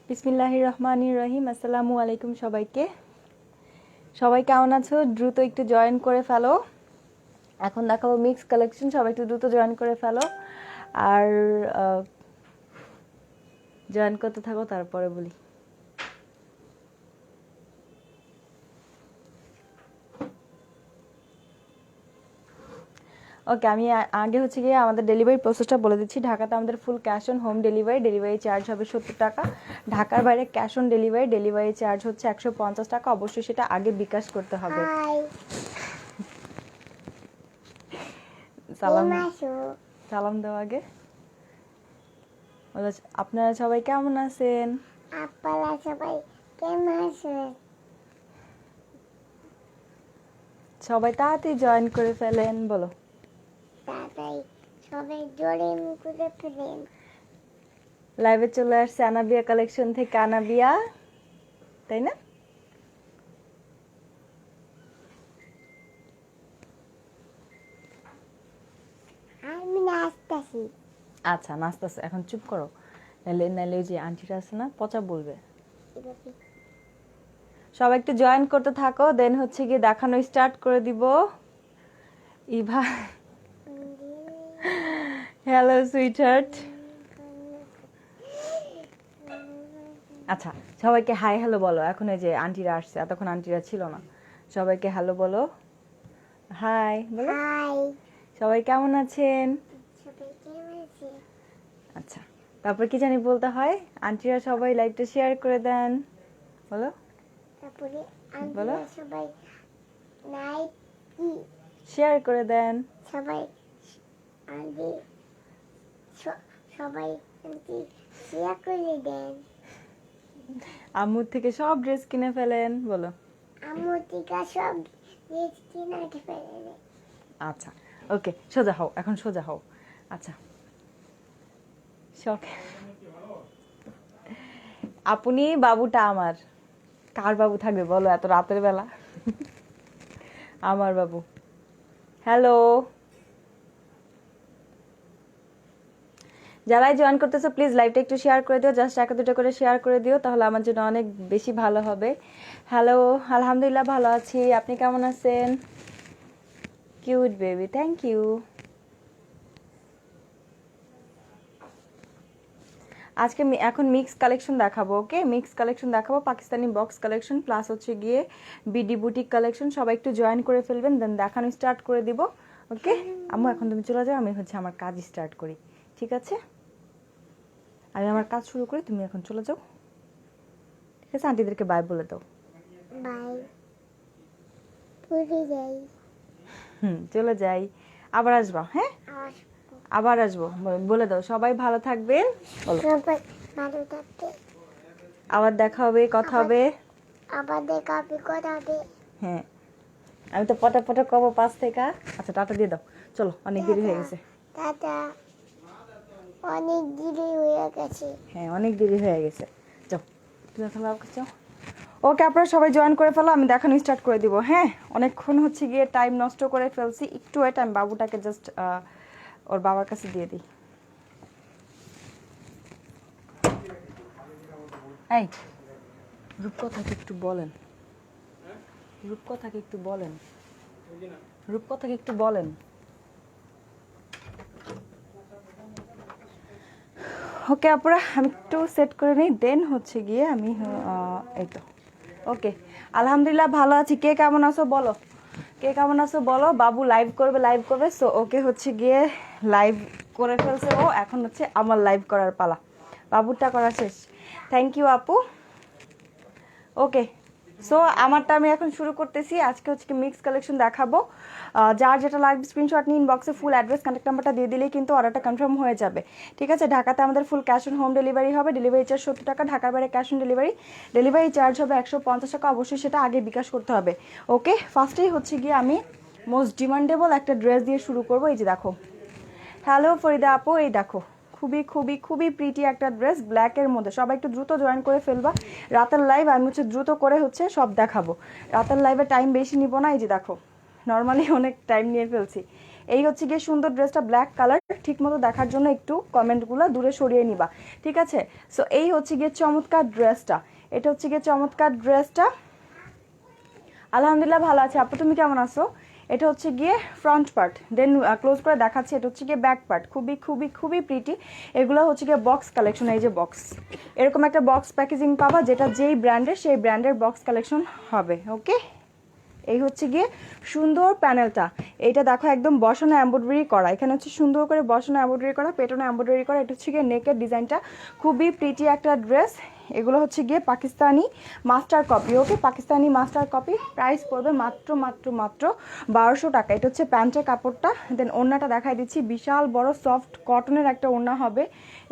বিসমিল্লাহির রহমানির রহিম। আসসালামু আলাইকুম সবাইকে। সবাই কেমন আছো? দ্রুত একটু জয়েন করে ফেলো। এখন দেখাবো মিক্স কালেকশন, সবাই একটু দ্রুত জয়েন করে ফেলো। আর জয়েন করতে থাকো, তারপরে বলি। ওকে, আমি আগে হচ্ছে গিয়ে আমাদের ডেলিভারি প্রসেসটা বলে দিচ্ছি। ঢাকাতে আমাদের full cash on home delivery, delivery charge হবে 70 টাকা। ঢাকার বাইরে cash on delivery, delivery charge হচ্ছে 150 টাকা। অবশ্যই সেটা আগে বিকাশ করতে হবে। সালাম দাও আগে। আপনারা সবাই কেমন আছেন? আপনারা সবাই কেমন আছেন? সবাই তাড়াতাড়ি জয়েন করে ফেলেন, বলো। তাড়াতাড়ি সবাই জয়েন করে ফেলেন। লাইভে চলে আসছে আনাবিয়া কালেকশন থেকে আনাবিয়া, তাই না? আমি নাচতেছি। আচ্ছা, নাচতেছে, এখন চুপ করো, নাইলে নাইলে ওই যে আন্টিরা আছে না, পচা বলবে। সবাই একটু জয়েন করতে থাকো, দেন হচ্ছে গিয়ে দেখানো স্টার্ট করে দিব। Eva, hello sweetheart. আচ্ছা, সবাইকে হাই হ্যালো বলো। এখন এই যে আন্টিরা আসছে, এতক্ষণ আন্টিরা ছিল না। সবাইকে হ্যালো বলো, হাই বলো। হাই, সবাই কেমন আছেন? সবাই কেমন আছেন? আচ্ছা, তারপর কি জানি বলতে হয়? আন্টিরা সবাই লাইভটা শেয়ার করে দেন, বলো। তারপরে বলো, আমরা সবাই লাইক কি শেয়ার করে দেন। সবাই আগে সবাই শেয়ার করে দেন। আম্মুর থেকে সব ড্রেস কিনে ফেলেন, বলো। আমার টিকা সব ড্রেস কিনে ফেলে। আচ্ছা, ওকে, সোজা হও, এখন সোজা হও। আচ্ছা, শখ আপনি বাবুটা আমার। কার বাবু থাকবে বলো এত রাতের বেলা? আমার বাবু। হ্যালো, যারাই জয়েন করতেছো প্লিজ লাইভটা একটু শেয়ার করে দিও, জাস্ট একটা দুটো করে শেয়ার করে দিও, তাহলে আমার জন্য অনেক বেশি ভালো হবে। হ্যালো, আলহামদুলিল্লাহ ভালো আছি, আপনি কেমন আছেন? Cute baby, thank you. আজকে এখন মিক্স কালেকশন দেখাবো। ওকে, মিক্স কালেকশন দেখাবো, পাকিস্তানি বক্স কালেকশন প্লাস হচ্ছে গিয়ে বিডি বুটিক কালেকশন। সবাই একটু জয়েন করে ফেলবেন, দেন দেখানো স্টার্ট করে দিব। ওকে আম্মু, এখন তুমি চলে যাও, আমি হচ্ছে আমার কাজ স্টার্ট করি, ঠিক আছে? আমি আমার কাজ শুরু করি, তুমি এখন চলে যাও, ঠিক আছে? আন্টিদেরকে বাই বলে দাও। বাই, পুরি যাই। চলে যাই, আবার আসবা। হ্যাঁ, আবার আসবো, বলে দাও। সবাই ভালো থাকবেন, বলো। সবাই ভালো থাকবে। আবার দেখা হবে, কথা হবে। আবার দেখা হবে, কথা হবে। হ্যাঁ, আমি তো পটা পটা কব পাশ থেকে। আচ্ছা, টাটা দিয়ে দাও, চলো, অনেক দেরি হয়ে গেছে। টাটা, অনেক দেরি হয়ে গেছে। হ্যাঁ, অনেক দেরি হয়ে গেছে, যাও তুমি এখন যাও। ওকে, আপনারা সবাই জয়েন করে ফেলো, আমি দেখানো স্টার্ট করে দিব। হ্যাঁ, অনেকক্ষণ হচ্ছে গিয়ে টাইম নষ্ট করে ফেলছি, একটু ওয়েট, আমি বাবুটাকে জাস্ট ওর বাবার কাছে দিয়ে দিই। এই রূপকথাকে একটু বলেন, রূপকথাকে একটু বলেন, রূপকথাকে একটু বলেন। ওকে আপুরা, আমি একটু সেট করে নিই, দেন হচ্ছে গিয়ে আমি এই তো ওকে। আলহামদুলিল্লাহ ভালো আছি, কে কেমন আছো বলো, কে কেমন আছো বলো। বাবু লাইভ করবে, লাইভ করবে, সো ওকে হচ্ছে গিয়ে লাইভ করে ফেলছে ও, এখন হচ্ছে আমার লাইভ করার পালা। বাবুরটা করা শেষ, থ্যাংক ইউ আপু। ওকে, সো আমারটা আমি এখন শুরু করতেছি। আজকে হচ্ছে কি মিক্স কালেকশন দেখাবো। যার যেটা লাগবে স্ক্রিনশট নিয়ে ইনবক্সে ফুল অ্যাড্রেস কন্ট্যাক্ট নাম্বারটা দিয়ে দিলেই কিন্তু অর্ডারটা কনফার্ম হয়ে যাবে, ঠিক আছে? ঢাকাতে আমাদের full cash on home delivery হবে, ডেলিভারি চার্জ 70 টাকা। ঢাকার বাইরে cash on delivery, delivery charge হবে 150 টাকা। অবশ্যই সেটা আগে বিকাশ করতে হবে। ওকে, ফার্স্টেই হচ্ছে গিয়ে আমি মোস্ট ডিমান্ডেবল একটা ড্রেস দিয়ে শুরু করবো। এই যে দেখো, হ্যালো ফরিদা আপু, এই দেখো, খুবই খুবই খুবই প্রিটি একটা ড্রেস ব্ল্যাকের মধ্যে। সবাই একটু দ্রুত জয়েন করে ফেলবা। রাতের লাইভ আমি হচ্ছে দ্রুত করে হচ্ছে সব দেখাবো, রাতের লাইভে টাইম বেশি নিব না। এই যে দেখো, নর্মালি অনেক টাইম নিয়ে ফেলছি। এই হচ্ছে গিয়ে সুন্দর ড্রেসটা, ব্ল্যাক কালার। ঠিক মতো দেখার জন্য একটু কমেন্টগুলো দূরে সরিয়ে নিবা, ঠিক আছে? সো এই হচ্ছে গিয়ে চমৎকার ড্রেসটা, এটা হচ্ছে গিয়ে চমৎকার ড্রেসটা। আলহামদুলিল্লাহ ভালো আছে আপু, তুমি কেমন আছো? এটা হচ্ছে গিয়ে ফ্রন্ট পার্ট, দেন ক্লোজ করে দেখাচ্ছি, এটা হচ্ছে গিয়ে ব্যাক পার্ট। খুবই খুবই খুবই প্রিটি। এগুলো হচ্ছে গিয়ে বক্স কালেকশন, এই যে বক্স, এরকম একটা বক্স প্যাকেজিং পাবা, যেটা যেই ব্র্যান্ডের সেই ব্র্যান্ডের বক্স কালেকশন হবে। ওকে, এই হচ্ছে গিয়ে সুন্দর প্যানেলটা। এইটা দেখো একদম বসানো এমব্রয়ডারি করা, এখানে হচ্ছে সুন্দর করে বসানো এমব্রয়ডারি করা, পেটানো এমব্রয়ডারি করা। এটা হচ্ছে গিয়ে নেকের ডিজাইনটা, খুবই প্রিটি একটা ড্রেস। এগুলো হচ্ছে গিয়ে পাকিস্তানি মাস্টার কপি। ওকে, পাকিস্তানি মাস্টার কপি। প্রাইস পড়বে মাত্র মাত্র মাত্র 1200 টাকা। এটা হচ্ছে প্যান্টের কাপড়টা। দেন ওড়নাটা দেখাই দিচ্ছি, বিশাল বড় সফট কটনের একটা ওড়না হবে।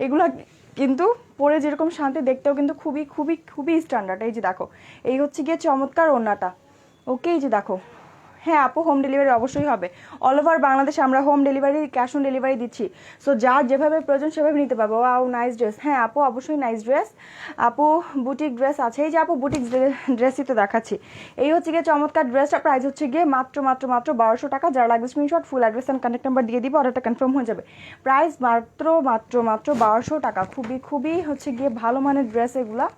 এগুলো কিন্তু পরে যেরকম শান্তি, দেখতেও কিন্তু খুবই খুবই খুবই স্ট্যান্ডার্ড। এই যে দেখো, এই হচ্ছে গিয়ে চমৎকার ওড়নাটা। ওকে, এই যে দেখো। হ্যাঁ আপু, হোম ডেলিভারি অবশ্যই হবে। অল ওভার বাংলাদেশে আমরা home delivery, cash on delivery দিচ্ছি। সো যার যেভাবে প্রয়োজন সেভাবে নিতে পারবো। Wow, nice dress. হ্যাঁ আপু, অবশ্যই নাইস ড্রেস। আপু বুটিক ড্রেস আছে, এই যে আপু বুটিক ড্রেসই তো দেখাচ্ছি। এই হচ্ছে গিয়ে চমৎকার ড্রেসটা, প্রাইস হচ্ছে গিয়ে মাত্র মাত্র মাত্র 1200 টাকা। যারা লাগবে screenshot, full address and contact number দিয়ে দিবে, অর্ডারটা কনফার্ম হয়ে যাবে। প্রাইস মাত্র মাত্র মাত্র 1200 টাকা। খুবই খুবই হচ্ছে গিয়ে ভালো মানের ড্রেস এগুলা।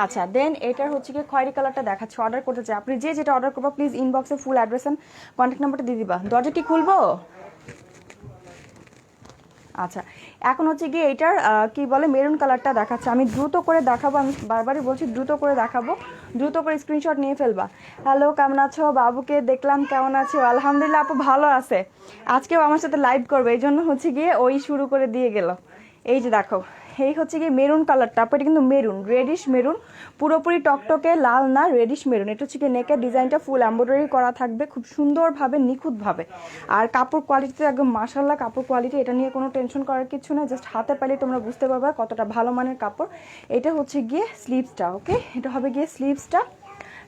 আচ্ছা, দেন এটার হচ্ছে গিয়ে খয়েরি কালারটা দেখাচ্ছি। অর্ডার করতে চাই, আপনি যে যেটা অর্ডার করবো প্লিজ ইনবক্সে ফুল অ্যাড্রেস অ্যান্ড কন্ট্যাক্ট নাম্বারটা দিয়ে দিবা। দরজা কি খুলবো? আচ্ছা, এখন হচ্ছে গিয়ে এইটার কি বলে মেরুন কালারটা দেখাচ্ছে। আমি দ্রুত করে দেখাবো, আমি বারবারই বলছি দ্রুত করে দেখাবো, দ্রুত করে স্ক্রিনশট নিয়ে ফেলবা। হ্যালো, কেমন আছো? বাবুকে দেখলাম, কেমন আছো? আলহামদুলিল্লাহ আপু ভালো আছে। আজকেও আমার সাথে লাইভ করবে, এই জন্য হচ্ছে গিয়ে ওই শুরু করে দিয়ে গেল। এই যে দেখো, এই হচ্ছে গিয়ে মেরুন কালারটা, আপু এটা কিন্তু মেরুন, রেডিশ মেরুন, পুরোপুরি টকটকে লাল না, রেডিশ মেরুন। এটা হচ্ছে গিয়ে নেকের ডিজাইনটা ফুল এমব্রয়ডারি করা থাকবে, খুব সুন্দরভাবে নিখুঁতভাবে। আর কাপড় কোয়ালিটিতে একদম মাশাআল্লাহ কাপড় কোয়ালিটি, এটা নিয়ে কোনো টেনশন করার কিছু না। জাস্ট হাতে পেলে তোমরা বুঝতে পারবে কতটা ভালো মানের কাপড়। এটা হচ্ছে গিয়ে স্লিভসটা। ওকে, এটা হবে গিয়ে স্লিভসটা।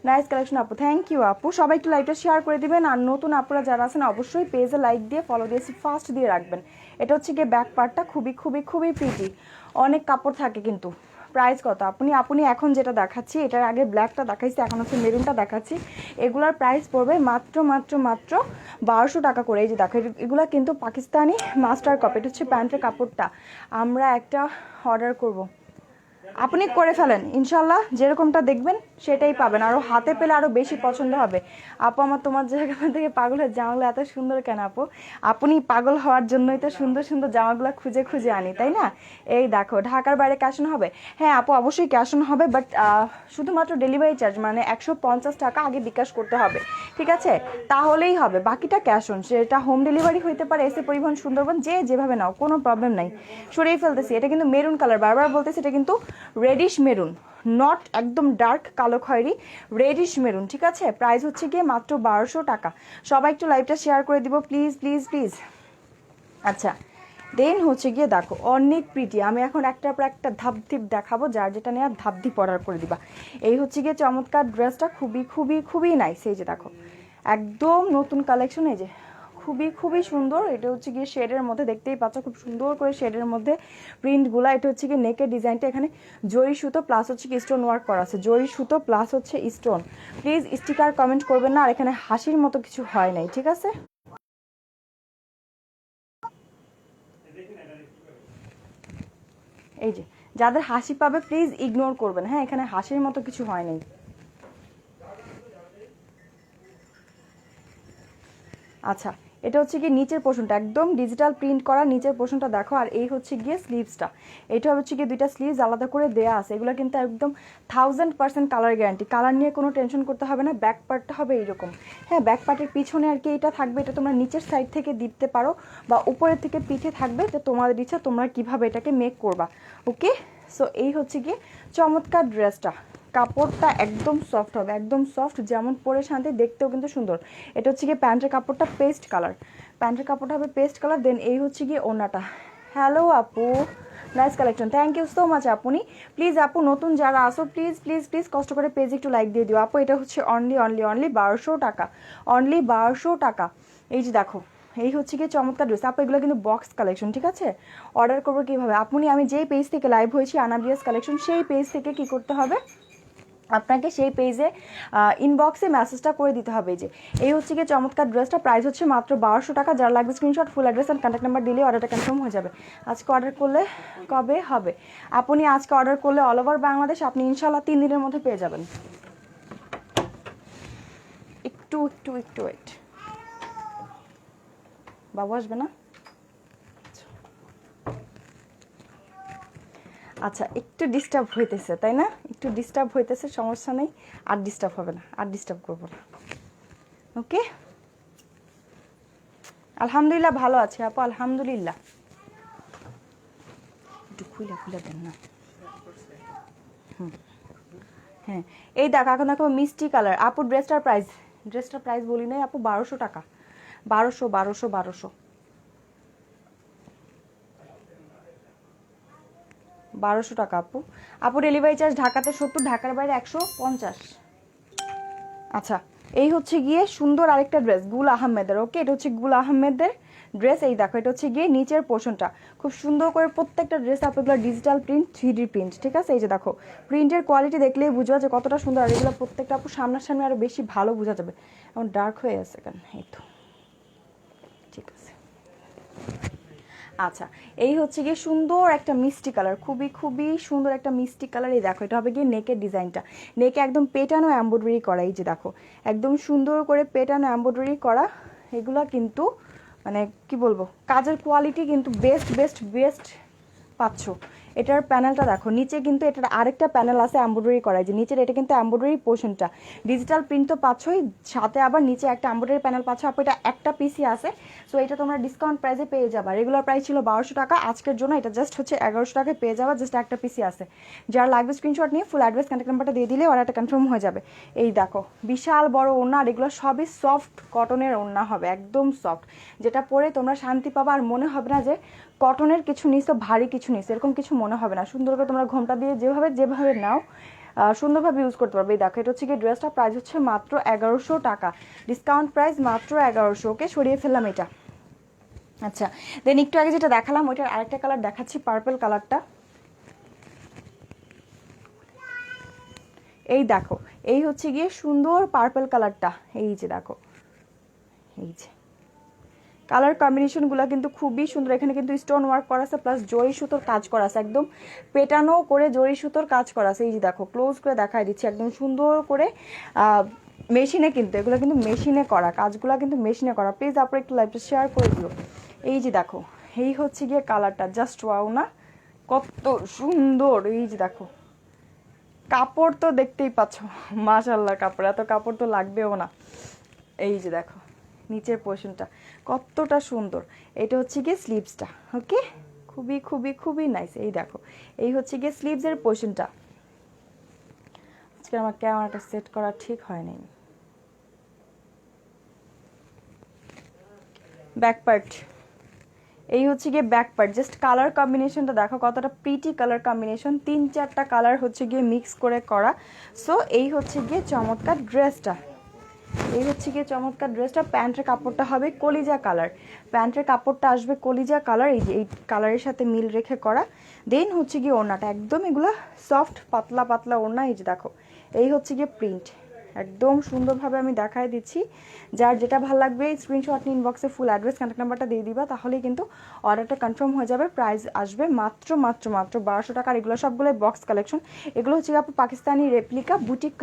নাইস কালেকশন আপু, থ্যাংক ইউ আপু। সবাই একটু লাইভটা শেয়ার করে দিবেন, আর নতুন আপুরা যারা আছেন অবশ্যই পেজে লাইক দিয়ে ফলো দিয়ে ফার্স্ট দিয়ে রাখবেন। এটা হচ্ছে গিয়ে ব্যাক পার্টটা, খুবই খুবই খুবই প্রিটি, অনেক কাপড় থাকে কিন্তু। প্রাইস কত? আপনি এখন যেটা দেখাচ্ছি, এটার আগে ব্ল্যাকটা দেখাইছি, এখন হচ্ছে মেরুনটা দেখাচ্ছি। এগুলার প্রাইস পড়বে মাত্র মাত্র মাত্র 1200 টাকা করে। এই যে দেখো, এগুলা কিন্তু পাকিস্তানি মাস্টার কপি। এটা হচ্ছে প্যান্টের কাপড়টা। আমরা একটা অর্ডার করব, আপনি করে ফেলেন, ইনশাল্লাহ যেরকমটা দেখবেন সেটাই পাবেন। আরও হাতে পেলে আরও বেশি পছন্দ হবে। আপু আমার তোমার জায়গা থেকে পাগলের জামাগুলো এত সুন্দর কেন আপু? আপনি পাগল হওয়ার জন্যই তো সুন্দর সুন্দর জামাগুলো খুঁজে খুঁজে আনি, তাই না? এই দেখো, ঢাকার বাইরে ক্যাশ অন হবে? হ্যাঁ আপু, অবশ্যই ক্যাশ অন হবে, বাট শুধুমাত্র ডেলিভারি চার্জ মানে 150 টাকা আগে বিকাশ করতে হবে, ঠিক আছে? তাহলেই হবে, বাকিটা ক্যাশ অন। সেটা হোম ডেলিভারি হইতে পারে, এসে পরিবহন সুন্দরবন, যে যেভাবে নাও, কোনো প্রবলেম নাই। সরিয়ে ফেলতেছি, এটা কিন্তু মেরুন কালার, বারবার বলতেছি এটা কিন্তু রেডিশ মেরুন, নট একদম ডার্ক কালো খয়েরি, রেডিশ মেরুন, ঠিক আছে? প্রাইস হচ্ছে গিয়ে মাত্র 1200 টাকা। সবাই একটু লাইভটা শেয়ার করে দিব প্লিজ প্লিজ প্লিজ। আচ্ছা, দেন হচ্ছে গিয়ে দেখো অনেক প্রিটি। আমি এখন একটার পর একটা ধাপধিপ দেখাবো, যার যেটা নেওয়ার ধাপধিপ অর্ডার করে দিবা। এই হচ্ছে গিয়ে চমৎকার ড্রেসটা, খুবই খুবই খুবই নাইস। এই যে দেখো, একদম নতুন কালেকশন, এই যে খুবই খুবই সুন্দর। এটা হচ্ছে গিয়ে শেডের মধ্যে, দেখতেই পাচ্ছ খুব সুন্দর করে শেডের মধ্যে প্রিন্টগুলা। এটা হচ্ছে গিয়ে নেকের ডিজাইনটা, এখানে জরি সুতো প্লাস হচ্ছে কি স্টোন ওয়ার্ক করা আছে, জরি সুতো প্লাস হচ্ছে স্টোন। প্লিজ স্টিকার কমেন্ট করবেন না, আর এখানে হাসির মতো কিছু হয় নাই, ঠিক আছে? এই যে যাদের হাসি পাবে প্লিজ ইগনোর করবেন, হ্যাঁ এখানে হাসির মতো কিছু হয় নাই। আচ্ছা, এটা হচ্ছে গিয়ে নিচের পোর্শনটা, একদম ডিজিটাল প্রিন্ট করা নিচের পোর্শনটা দেখো। আর এই হচ্ছে গিয়ে স্লিভসটা, এটা হচ্ছে গিয়ে দুইটা স্লিভস আলাদা করে দেয়া আছে। এগুলো কিন্তু একদম 1000% কালার গ্যারান্টি, কালার নিয়ে কোনো টেনশন করতে হবে না। ব্যাক পার্টটা হবে এইরকম, হ্যাঁ ব্যাক পার্টের পিছনে আর কি এটা থাকবে। এটা তোমরা নিচের সাইড থেকে দিতে পারো বা উপরের থেকে পিঠে থাকবে, তো তোমাদের ইচ্ছা তোমরা কিভাবে এটাকে মেক করবা। ওকে, সো এই হচ্ছে গিয়ে চমৎকার ড্রেসটা। কাপড়টা একদম সফট হবে, একদম সফট, যেমন পরে শান্তি, দেখতেও কিন্তু সুন্দর। এটা হচ্ছে গিয়ে প্যান্টের কাপড়টা পেস্ট কালার, প্যান্টের কাপড়টা হবে পেস্ট কালার। দেন এই হচ্ছে গিয়ে ওড়নাটা। হ্যালো আপু, nice collection, thank you so much আপনি। প্লিজ আপু নতুন যারা আসো প্লিজ প্লিজ প্লিজ কষ্ট করে পেজ একটু লাইক দিয়ে দিও আপু। এটা হচ্ছে অনলি অনলি অনলি 1200 টাকা, অনলি 1200 টাকা। এই যে দেখো, এই হচ্ছে গিয়ে চমৎকার ড্রেস আপু। এগুলো কিন্তু বক্স কালেকশন, ঠিক আছে? অর্ডার করবো কীভাবে? আপনি আমি যেই পেজ থেকে লাইভ হয়েছি আনাবিয়াস কালেকশন, সেই পেজ থেকে কি করতে হবে, আপনাকে সেই পেজে ইনবক্সে মেসেজটা করে দিতে হবে যে এই হচ্ছে গিয়ে চমৎকার ড্রেসটা, প্রাইস হচ্ছে মাত্র 1200 টাকা। যার লাগবে screenshot, full address and contact number দিলে অর্ডারটা কনফার্ম হয়ে যাবে। আজকে অর্ডার করলে কবে হবে? আপনি আজকে অর্ডার করলে অল ওভার বাংলাদেশ আপনি ইনশাল্লাহ 3 দিনের মধ্যে পেয়ে যাবেন। একটু একটু একটু ওয়েট, বাবু আসবে না? আচ্ছা, একটু ডিস্টার্ব হইতেছে তাই না? একটু ডিস্টার্ব হইতেছে, সমস্যা নেই, আর ডিস্টার্ব হবে না, আর ডিস্টার্ব করবো না। ওকে, আলহামদুলিল্লাহ ভালো আছে আপু, আলহামদুলিল্লাহ। একটু খুলে খুলে দেন না। হ্যাঁ, এই দেখো এখন দেখো মিষ্টি কালার। আপু ড্রেসটার প্রাইস বলি নাই আপু, 1200 টাকা। 1200 টাকা আপু। আপু ডেলিভারি চার্জ ঢাকাতে 70, ঢাকার বাইরে 150। আচ্ছা, এই হচ্ছে গিয়ে সুন্দর আরেকটা ড্রেস গুল আহমেদের। ওকে, এটা হচ্ছে গুল আহমেদের ড্রেস। এই দেখো, এটা হচ্ছে গিয়ে নিচের পোর্শনটা খুব সুন্দর করে প্রত্যেকটা ড্রেস আপু এগুলো ডিজিটাল প্রিন্ট, 3D প্রিন্ট, ঠিক আছে? এই যে দেখো, প্রিন্টের কোয়ালিটি দেখলেই বুঝবা যে কতটা সুন্দর। আর এগুলো প্রত্যেকটা আপু সামনাসামনি আরো বেশি ভালো বোঝা যাবে। এখন ডার্ক হয়ে আছে কেন? এই তো ঠিক আছে। আচ্ছা, এই হচ্ছে গিয়ে সুন্দর একটা মিষ্টি কালার, খুবই খুবই সুন্দর একটা মিষ্টি কালার। এই দেখো, এটা হবে গিয়ে নেকের ডিজাইনটা, নেকে একদম পেটানো এমব্রয়ডারি করা। এই যে দেখো, একদম সুন্দর করে পেটানো এমব্রয়ডারি করা। এগুলা কিন্তু মানে কি বলবো, কাজের কোয়ালিটি কিন্তু বেস্ট বেস্ট বেস্ট পাচ্ছ। এটার প্যানেলটা দেখো, নিচে কিন্তু এটার আরেকটা প্যানেল আছে এমব্রয়ডারি করা। যে নিচের এটা কিন্তু এমব্রয়ডারি পোর্শনটা, ডিজিটাল প্রিন্ট তো পাচ্ছই, সাথে আবার নিচে একটা এমব্রয়ডারি প্যানেল পাচ্ছ। আপু এটা একটা পিসই আছে, সো এটা তোমরা ডিসকাউন্ট প্রাইসে পেয়ে যাবা। রেগুলার প্রাইস ছিল 1200 টাকা, আজকের জন্য এটা জাস্ট হচ্ছে 1100 টাকায় পেয়ে যাবা। জাস্ট একটা পিসি আছে। যার লাগবে স্ক্রিনশট নিয়ে ফুল অ্যাড্রেস কন্ট্যাক্ট নাম্বারটা দিয়ে দিলে অর্ডারটা কনফার্ম হয়ে যাবে। এই দেখো, বিশাল বড় ওড়না, আর এগুলো সবই সফট কটনের ওড়না হবে, একদম সফট, যেটা পরে তোমরা শান্তি পাবা। আর মনে হবে না যে কটনের কিছু নিস, ভারী কিছু নিস, এরকম কিছু মনে হবে না। সুন্দর করে তোমরা ঘোমটা দিয়ে যেভাবে যেভাবে নাও সুন্দরভাবে ইউজ করতে পারবে। এই দেখো, এটা হচ্ছে কি ড্রেসটা প্রাইস হচ্ছে মাত্র 1100 টাকা, ডিসকাউন্ট প্রাইস মাত্র 1100। ওকে, সরিয়ে ফেললাম এটা। আচ্ছা, দেন একটু আগে যেটা দেখালাম ওইটার আরেকটা কালার দেখাচ্ছি, পার্পল কালারটা। এই দেখো, এই হচ্ছে গিয়ে সুন্দর পার্পল কালারটা। এই যে দেখো, এই যে কালার কম্বিনেশনগুলো কিন্তু খুবই সুন্দর। এখানে কিন্তু স্টোন ওয়ার্ক করা আছে, প্লাস জরি সুতোর কাজ করা আছে, একদম পেটানো করে জরি সুতোর কাজ করা আছে। এই যে দেখো, ক্লোজ করে দেখাই দিচ্ছি, একদম সুন্দর করে মেশিনে, কিন্তু এগুলো কিন্তু মেশিনে করা, কাজগুলো কিন্তু মেশিনে করা। প্লিজ আপনারা একটু লাইভটা শেয়ার করে দিও। এই যে দেখো, এই হচ্ছে গিয়ে কালারটা, জাস্ট ওয়াও না, কত সুন্দর। এই যে দেখো, কাপড় তো দেখতেই পাচ্ছ, মাশাআল্লাহ, কাপড় এত কাপড় তো লাগবেও না। এই যে দেখো, নিচের পোর্শনটা কতটা সুন্দর। এটা হচ্ছে গিয়ে স্লিভসটা। ওকে, খুবই খুবই খুবই নাইস। এই দেখো, এই হচ্ছে গিয়ে স্লিভসের পোর্শনটা। আজকে আমার ক্যামেরাটা সেট করা ঠিক হয়নি। ব্যাক পার্ট, এই হচ্ছে গিয়ে ব্যাক পার্ট। জাস্ট কালার কম্বিনেশনটা দেখো কতটা প্রিটি কালার কম্বিনেশন, 3-4টা কালার হচ্ছে গিয়ে মিক্স করে করা। সো এই হচ্ছে গিয়ে চমৎকার ড্রেসটা, এই হচ্ছে গিয়ে চমৎকার ড্রেসটা। প্যান্টের কাপড়টা হবে কলিজা কালার, প্যান্টের কাপড়টা আসবে কলিজা কালার, এই যে এই কালারের সাথে মিল রেখে করা। দেন হচ্ছে গিয়ে ওড়নাটা একদম এগুলো সফট পাতলা পাতলা ওড়না। এই যে দেখো, এই হচ্ছে গিয়ে প্রিন্ট, একদম সুন্দরভাবে আমি দেখাই দিচ্ছি। যার যেটা ভালো লাগবে স্ক্রিনশট নিয়ে ইনবক্সে ফুল অ্যাড্রেস কন্ট্যাক্ট নাম্বারটা দিয়ে দিবা, তাহলেই কিন্তু অর্ডারটা কনফার্ম হয়ে যাবে। প্রাইস আসবে মাত্র মাত্র মাত্র 1200 টাকা। আর এগুলো সবগুলো বক্স কালেকশন, এগুলো হচ্ছে আপু Pakistani replica boutique,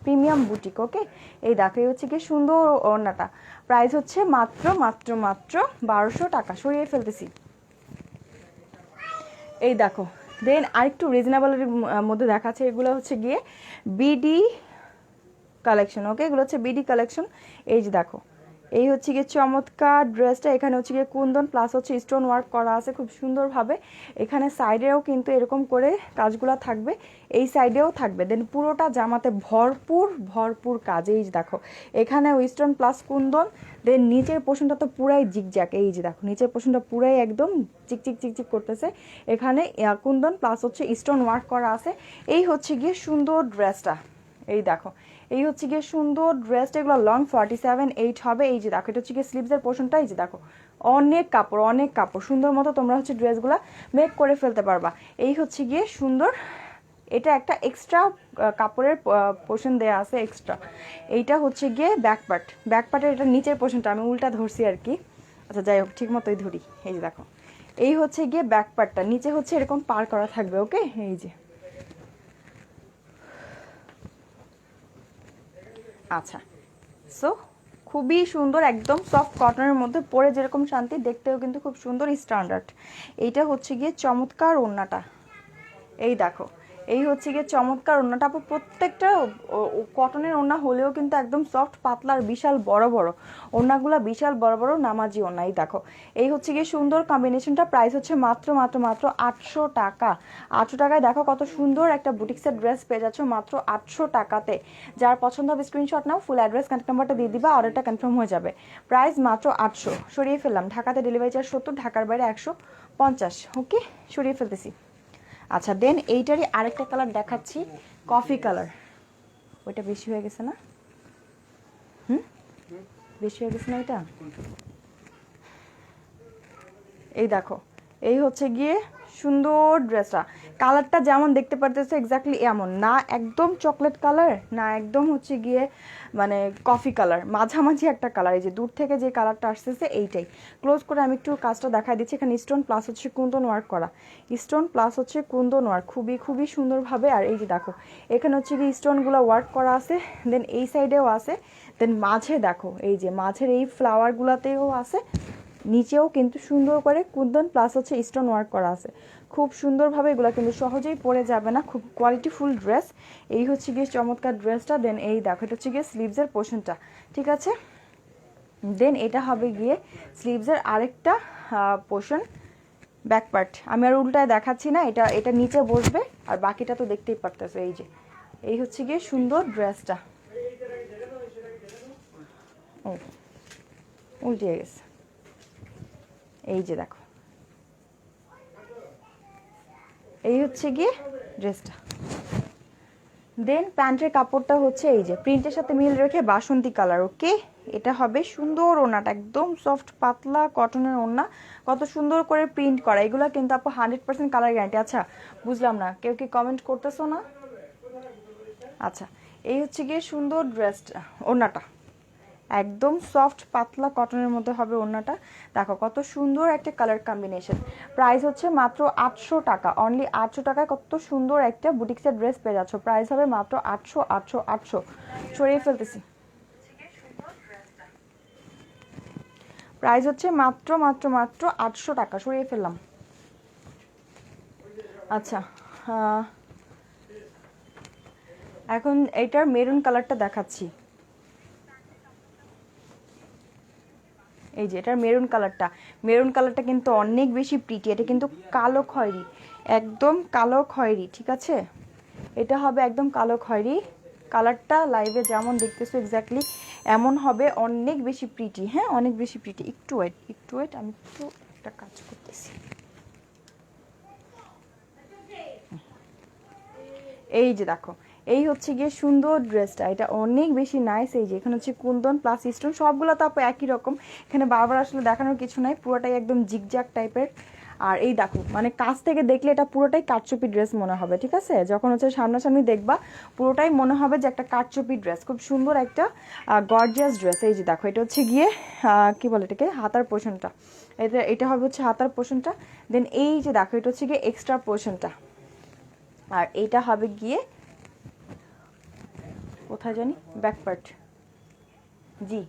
premium boutique. Okay, এই দেখো, এই হচ্ছে কি সুন্দর ওড়নাটা, প্রাইস হচ্ছে মাত্র মাত্র মাত্র 1200 টাকা। সরিয়ে ফেলতেছি। এই দেখো, দেন আরেকটু রিজনেবলের মধ্যে দেখাচ্ছে, এগুলো হচ্ছে গিয়ে বিডি কালেকশন। ওকে, এগুলো হচ্ছে বিডি কালেকশন। এই যে দেখো, এই হচ্ছে গিয়ে চমৎকার ড্রেসটা। এখানে হচ্ছে গিয়ে কুন্দন প্লাস হচ্ছে স্টোন ওয়ার্ক করা আছে খুব সুন্দরভাবে। এখানে সাইডেও কিন্তু এরকম করে কাজগুলো থাকবে, এই সাইডেও থাকবে। দেন পুরোটা জামাতে ভরপুর ভরপুর কাজ। এই যে দেখো, এখানে স্টোন প্লাস কুন্দন। দেন নিচের পোর্শনটা তো পুরাই জিগজ্যাক। এই যে দেখো, নিচের পোর্শনটা পুরাই একদম চিকচিক চিকচিক করতেছে। এখানে কুন্দন প্লাস হচ্ছে স্টোন ওয়ার্ক করা আছে। এই হচ্ছে গিয়ে সুন্দর ড্রেসটা। এই দেখো, এই হচ্ছে গিয়ে সুন্দর ড্রেসটা। এগুলো লং 47-8 হবে। এই যে দেখো, এটা হচ্ছে গিয়ে স্লিভসের পোর্শনটা। এই যে দেখো, অনেক কাপড় অনেক কাপড়, সুন্দর মতো তোমরা হচ্ছে ড্রেসগুলো মেক করে ফেলতে পারবা। এই হচ্ছে গিয়ে সুন্দর এটা একটা এক্সট্রা কাপড়ের পোর্শন দেয়া আছে এক্সট্রা। এইটা হচ্ছে গিয়ে ব্যাক পার্টের এটা নিচের পোর্শনটা আমি উল্টা ধরছি আর কি। আচ্ছা যাই হোক, ঠিক মতোই ধরি। এই যে দেখো, এই হচ্ছে গিয়ে ব্যাক পার্টটা, নিচে হচ্ছে এরকম পার করা থাকবে। ওকে, এই যে আচ্ছা। সো খুবই সুন্দর, একদম সফট কটনের মধ্যে, পরে যেরকম শান্তি, দেখতেও কিন্তু খুব সুন্দর স্ট্যান্ডার্ড। এইটা হচ্ছে গিয়ে চমৎকার ওড়নাটা, এই দেখো, এই হচ্ছে গিয়ে চমৎকার ওড়নাটা। আপু প্রত্যেকটা কটনের ওড়না হলেও কিন্তু একদম সফট পাতলা আর বিশাল বড় বড় ওড়নাগুলো, বিশাল বড় বড় নামাজি ওড়না। এই দেখো, এই হচ্ছে গিয়ে সুন্দর কম্বিনেশনটা। প্রাইস হচ্ছে মাত্র মাত্র মাত্র 800 টাকা। 800 টাকায় দেখো কত সুন্দর একটা বুটিক্সের ড্রেস পেয়ে যাচ্ছ মাত্র 800 টাকাতে। যার পছন্দ হবে স্ক্রিনশট নাও, ফুল অ্যাড্রেস কন্ট্যাক্ট নাম্বারটা দিয়ে দিবা, অর্ডারটা কনফার্ম হয়ে যাবে। প্রাইস মাত্র 800। সরিয়ে ফেললাম, ঢাকাতে ডেলিভারি চার্জ 70, ঢাকার বাইরে 150। ওকে, সরিয়ে ফেলতেছি। আচ্ছা, দেন এইটারই আরেকটা কালার দেখাচ্ছি, কফি কালার। ওইটা বেশি হয়ে গেছে না? বেশি হয়ে গেছে না এটা? এই দেখো, এই হচ্ছে গিয়ে সুন্দর ড্রেসটা। কালারটা যেমন দেখতে পারতেছো এক্স্যাক্টলি এমন না, একদম চকলেট কালার না, একদম হচ্ছে গিয়ে মানে কফি কালার, মাঝামাঝি একটা কালার। এই যে দূর থেকে যে কালারটা আসতেছে এইটাই। ক্লোজ করে আমি একটু কাজটা দেখাই দিচ্ছি। এখানে স্টোন প্লাস হচ্ছে কুন্দন ওয়ার্ক করা, স্টোন প্লাস হচ্ছে কুন্দন ওয়ার্ক, খুবই খুবই সুন্দরভাবে। আর এই যে দেখো, এখানে হচ্ছে কি স্টোনগুলো ওয়ার্ক করা আছে, দেন এই সাইডেও আছে, দেন মাঝে দেখো এই যে মাঝের এই ফ্লাওয়ারগুলোতেও আছে, নিচেও কিন্তু সুন্দর করে কুন্দন প্লাস হচ্ছে স্টোন ওয়ার্ক করা আছে। খুব সুন্দরভাবে, এগুলো কিন্তু সহজেই পরে যাবে না, খুব কোয়ালিটিফুল ড্রেস। এই হচ্ছে গিয়ে চমৎকার ড্রেসটা। দেন এই দেখো, এটা হচ্ছে গিয়ে স্লিভসের পোর্শনটা, ঠিক আছে। দেন এটা হবে গিয়ে স্লিভসের আরেকটা পোর্শন, ব্যাক পার্ট। আমি আর উল্টায় দেখাচ্ছি না, এটা এটা নিচে বসবে, আর বাকিটা তো দেখতেই পারতেছো। এই যে এই হচ্ছে গিয়ে সুন্দর ড্রেসটা। ও উল্টে গেছে, এই যে দেখো, এই হচ্ছে গিয়ে ড্রেসটা। দেন প্যান্টের কাপড়টা হচ্ছে এই যে প্রিন্টের সাথে মিল রেখে বাসন্তী কালার। ওকে, এটা হবে সুন্দর ওড়নাটা, একদম সফট পাতলা কটনের ওড়না, কত সুন্দর করে প্রিন্ট করা। এগুলো কিন্তু আপু 100% কালার গ্যারান্টি। আচ্ছা বুঝলাম না, কেউ কি কমেন্ট করতেছো না? আচ্ছা, এই হচ্ছে গিয়ে সুন্দর ড্রেসটা, ওড়নাটা একদম সফট পাতলা কটনের মধ্যে হবে ওড়নাটা। দেখো কত সুন্দর একটা কালার কম্বিনেশন। প্রাইস হচ্ছে মাত্র 800 টাকা, অনলি 800 টাকায় কত সুন্দর একটা বুটিক্সের ড্রেস পেয়ে যাচ্ছ। প্রাইস হবে মাত্র 800 800 800। সরিয়ে ফেলতেছি, প্রাইস হচ্ছে মাত্র মাত্র মাত্র 800 টাকা, সরিয়ে ফেললাম। আচ্ছা, এখন এটার মেরুন কালারটা দেখাচ্ছি। এই যে এটার মেরুন কালারটা কিন্তু অনেক বেশি প্রিটি। এটা কিন্তু কালো খয়েরি, একদম কালো খয়েরি, ঠিক আছে। এটা হবে একদম কালো খয়েরি কালারটা। লাইভে যেমন দেখতেছো এক্স্যাক্টলি এমন হবে, অনেক বেশি প্রিটি। হ্যাঁ, অনেক বেশি প্রিটি। একটু ওয়েট, আমি একটু একটা কাজ করতেছি। এই যে দেখো, এই হচ্ছে গিয়ে সুন্দর ড্রেসটা, এটা অনেক বেশি নাইস। এই যে এখানে হচ্ছে কুন্দন প্লাস স্টোন, সবগুলো তো আপু একই রকম, এখানে বারবার আসলে দেখানোর কিছু নাই, পুরোটাই একদম জিগজ্যাগ টাইপের। আর এই দেখো, মানে কাছ থেকে দেখলে এটা পুরোটাই কারচুপি ড্রেস মনে হবে, ঠিক আছে। যখন হচ্ছে সামনাসামনি দেখবা পুরোটাই মনে হবে যে একটা কারচুপি ড্রেস, খুব সুন্দর একটা গর্জিয়াস ড্রেস। এই যে দেখো, এটা হচ্ছে গিয়ে কি বলে এটাকে, হাতার পোর্শনটা। এটা হবে হচ্ছে হাতার পোর্শনটা। দেন এই যে দেখো, এটা হচ্ছে গিয়ে এক্সট্রা পোর্শনটা, আর এইটা হবে গিয়ে কোথায় জানি ব্যাক পার্ট। জি,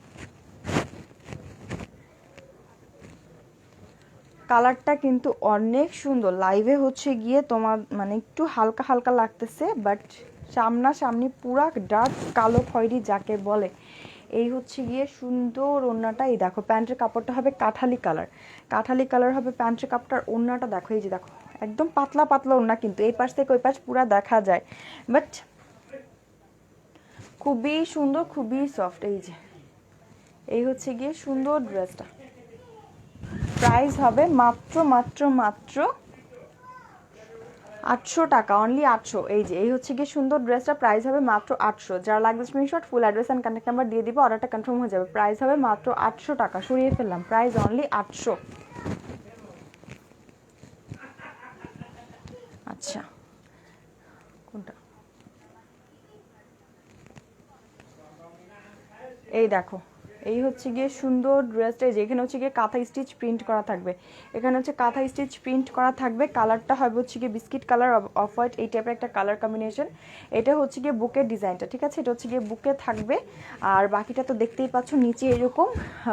কালারটা কিন্তু অনেক সুন্দর। লাইভে হচ্ছে গিয়ে তোমার মানে একটু হালকা হালকা লাগতেছে, বাট সামনাসামনি পুরা ডার্ক কালো খয়েরি যাকে বলে। এই হচ্ছে গিয়ে সুন্দর ওড়নাটা। এই দেখো, প্যান্টের কাপড়টা হবে কাঠালি কালার হবে প্যান্টের কাপড়টার। ওড়নাটা দেখো, এই যে দেখো, একদম পাতলা পাতলা ওড়না, কিন্তু এই পাশ থেকে ওই পাশ পুরা দেখা যায়, বাট খুবই সুন্দর, খুবই সফট। এই যে এই হচ্ছে গিয়ে সুন্দর ড্রেসটা। প্রাইস হবে মাত্র মাত্র মাত্র 800 টাকা, অনলি 800। এই যে এই হচ্ছে গিয়ে সুন্দর ড্রেসটা, প্রাইস হবে মাত্র 800। যারা লাগবে screenshot, full address and contact number দিয়ে দিব, অর্ডারটা কনফার্ম হয়ে যাবে। প্রাইস হবে মাত্র 800 টাকা, সরিয়ে ফেললাম, প্রাইস অনলি 800। আচ্ছা, এই দেখো, এই হচ্ছে গিয়ে সুন্দর ড্রেসটা, যেখানে হচ্ছে গিয়ে কাঁথা স্টিচ প্রিন্ট করা থাকবে। এখানে হচ্ছে কাঁথা স্টিচ প্রিন্ট করা থাকবে। কালারটা হবে হচ্ছে গিয়ে বিস্কিট কালার, অফ হোয়াইট, এই টাইপের একটা কালার কম্বিনেশন। এটা হচ্ছে গিয়ে বুকের ডিজাইনটা, ঠিক আছে? এটা হচ্ছে গিয়ে বুকে থাকবে। আর বাকিটা তো দেখতেই পাচ্ছ, নিচে এরকম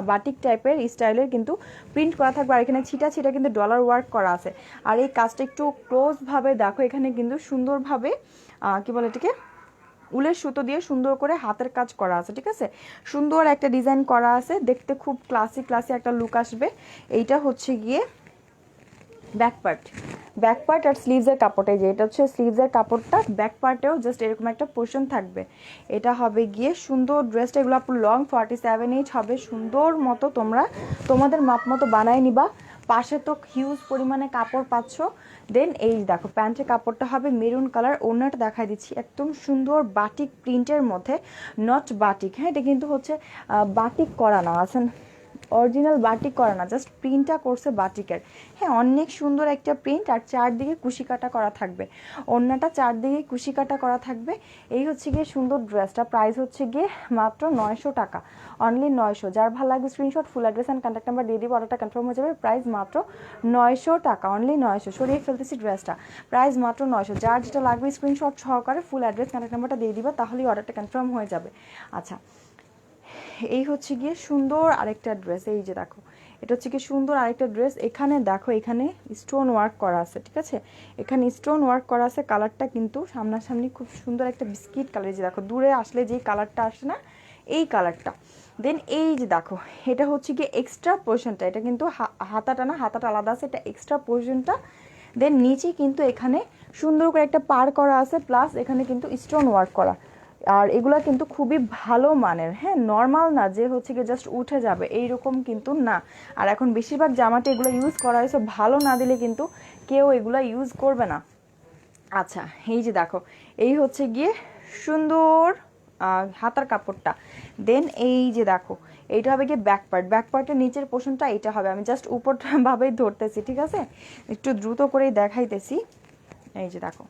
বাটিক টাইপের স্টাইলের কিন্তু প্রিন্ট করা থাকবে। আর এখানে ছিটা ছিটা কিন্তু ডলার ওয়ার্ক করা আছে। আর এই কাজটা একটু ক্লোজভাবে দেখো, এখানে কিন্তু সুন্দরভাবে কি বলে এটাকে, উলের সুতো দিয়ে সুন্দর করে হাতের কাজ করা আছে, ঠিক আছে? সুন্দর একটা ডিজাইন করা আছে, দেখতে খুব ক্লাসি ক্লাসি একটা লুক আসবে। এইটা হচ্ছে গিয়ে ব্যাক পার্ট আর স্লিভসের কাপড়টা, যে এটা হচ্ছে স্লিভসের কাপড়টা, ব্যাক পার্টেও জাস্ট এরকম একটা পোর্শন থাকবে। এটা হবে গিয়ে সুন্দর ড্রেসটা, এগুলো আপনার লং 47 হবে, সুন্দর মতো তোমরা তোমাদের মাপ মতো বানায় নিবা। পাশে তো হিউজ পরিমাণে কাপড় পাচ্ছ। দেন এই দেখো প্যান্টের কাপড়টা হবে মেরুন কালার, ওড়নাটা দেখাই দিচ্ছি, একদম সুন্দর বাটিক প্রিন্টের মধ্যে, নট বাটিক, হ্যাঁ এটা কিন্তু হচ্ছে বাটিক করা না, আছেন অরিজিনাল বাটিক করা না, জাস্ট প্রিন্টটা করছে বাটিকের। হ্যাঁ অনেক সুন্দর একটা প্রিন্ট, আর চারদিকে কুশি কাটা করা থাকবে, ওড়নাটা চারদিকে কুশি কাটা করা থাকবে। এই হচ্ছে গিয়ে সুন্দর ড্রেসটা, প্রাইস হচ্ছে গিয়ে মাত্র 900 টাকা, অনলি 900। যার ভালো লাগবে screenshot, full address and contact number দিয়ে দিব, অর্ডারটা কনফার্ম হয়ে যাবে। প্রাইস মাত্র 900 টাকা, অনলি 900। সরিয়ে ফেলতেছি ড্রেসটা, প্রাইস মাত্র 900। যার যেটা লাগবে স্ক্রিনশট সহকারে ফুল অ্যাড্রেস কন্ট্যাক্ট নাম্বারটা দিয়ে দিবা, তাহলেই অর্ডারটা কনফার্ম হয়ে যাবে। আচ্ছা, এই হচ্ছে গিয়ে সুন্দর আরেকটা ড্রেস, এই যে দেখো এটা হচ্ছে গিয়ে সুন্দর আরেকটা ড্রেস। এখানে দেখো, এখানে স্টোন ওয়ার্ক করা আছে, ঠিক আছে? এখানে স্টোন ওয়ার্ক করা আছে। কালারটা কিন্তু সামনাসামনি খুব সুন্দর একটা বিস্কিট কালার, যে দেখো দূরে আসলে যেই কালারটা আসে না, এই কালারটা। দেন এই যে দেখো, এটা হচ্ছে গিয়ে এক্সট্রা পোর্শনটা, এটা কিন্তু হাতাটা না, হাতাটা আলাদা আছে, এটা এক্সট্রা পোর্শনটা। দেন নিচে কিন্তু এখানে সুন্দর করে একটা পার করা আছে, প্লাস এখানে কিন্তু স্টোন ওয়ার্ক করা। আর এগুলা কিন্তু খুবই ভালো মানের, হ্যাঁ নর্মাল না যে হচ্ছে গিয়ে জাস্ট উঠে যাবে এইরকম কিন্তু না। আর এখন বেশিরভাগ জামাতে এগুলো ইউজ করা হয়েছে, ভালো না দিলে কিন্তু কেউ এগুলা ইউজ করবে না। আচ্ছা, এই যে দেখো, এই হচ্ছে গিয়ে সুন্দর হাতার কাপড়টা। দেন এই যে দেখো, এইটা হবে গিয়ে ব্যাক পার্টের নিচের পোর্শনটা এটা হবে। আমি জাস্ট উপরটা ভাবেই ধরতেছি, ঠিক আছে? একটু দ্রুত করেই দেখাইতেছি। এই যে দেখো,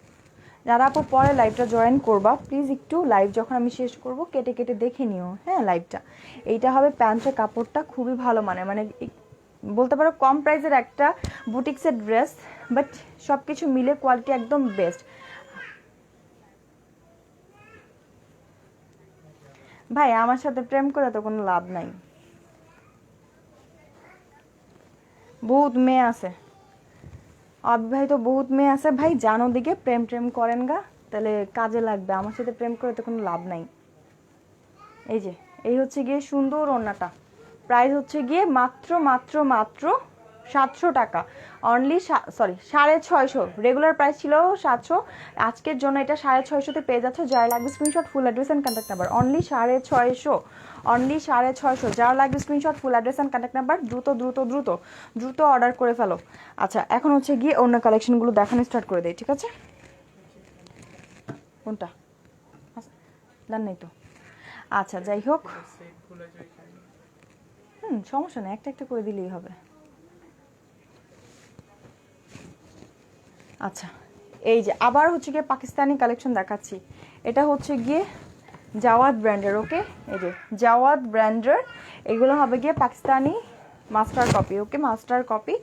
যারা আপু পরে লাইভটা জয়েন করবা, প্লিজ একটু লাইভ যখন আমি শেষ করব কেটে কেটে দেখে নিও, হ্যাঁ লাইভটা। এইটা হবে প্যান্টের কাপড়টা, খুবই ভালো মানে বলতে পারো কম প্রাইসের একটা বুটিক্সের ড্রেস, বাট সব কিছু মিলে কোয়ালিটি একদম বেস্ট। ভাই আমার সাথে প্রেম করে তো কোনো লাভ নাই, বহুত মেয়ে আছে, অবিবাহিত বহুত মেয়ে আছে ভাই, জানো দিকে প্রেম প্রেম করেন গা, তাহলে কাজে লাগবে। আমার সাথে প্রেম করে তো কোনো লাভ নাই। এই যে এই হচ্ছে গিয়ে সুন্দর ওড়নাটা, প্রাইস হচ্ছে গিয়ে মাত্র মাত্র মাত্র 700 টাকা, অনলি সরি 650। রেগুলার প্রাইস ছিল 700, আজকের জন্য এটা 650-তে পেয়ে যাচ্ছে। যার লাগবে screenshot, full address and contact number, only 650, only 650। যার লাগবে screenshot, full address and contact number, দ্রুত দ্রুত দ্রুত দ্রুত অর্ডার করে ফেলো। আচ্ছা, এখন হচ্ছে গিয়ে অন্য কালেকশনগুলো দেখানো স্টার্ট করে দেয়, ঠিক আছে? কোনটা জান নাই তো। আচ্ছা যাই হোক, সমস্যা নেই, একটা একটা করে দিলেই হবে। আচ্ছা, এই যে আবার হচ্ছে গিয়ে পাকিস্তানি কালেকশন দেখাচ্ছি। এটা হচ্ছে গিয়ে জাওয়াদ ব্র্যান্ডের, ওকে? এই যে জাওয়াদ ব্র্যান্ডের, এগুলো হবে গিয়ে Pakistani master copy, okay? Master copy,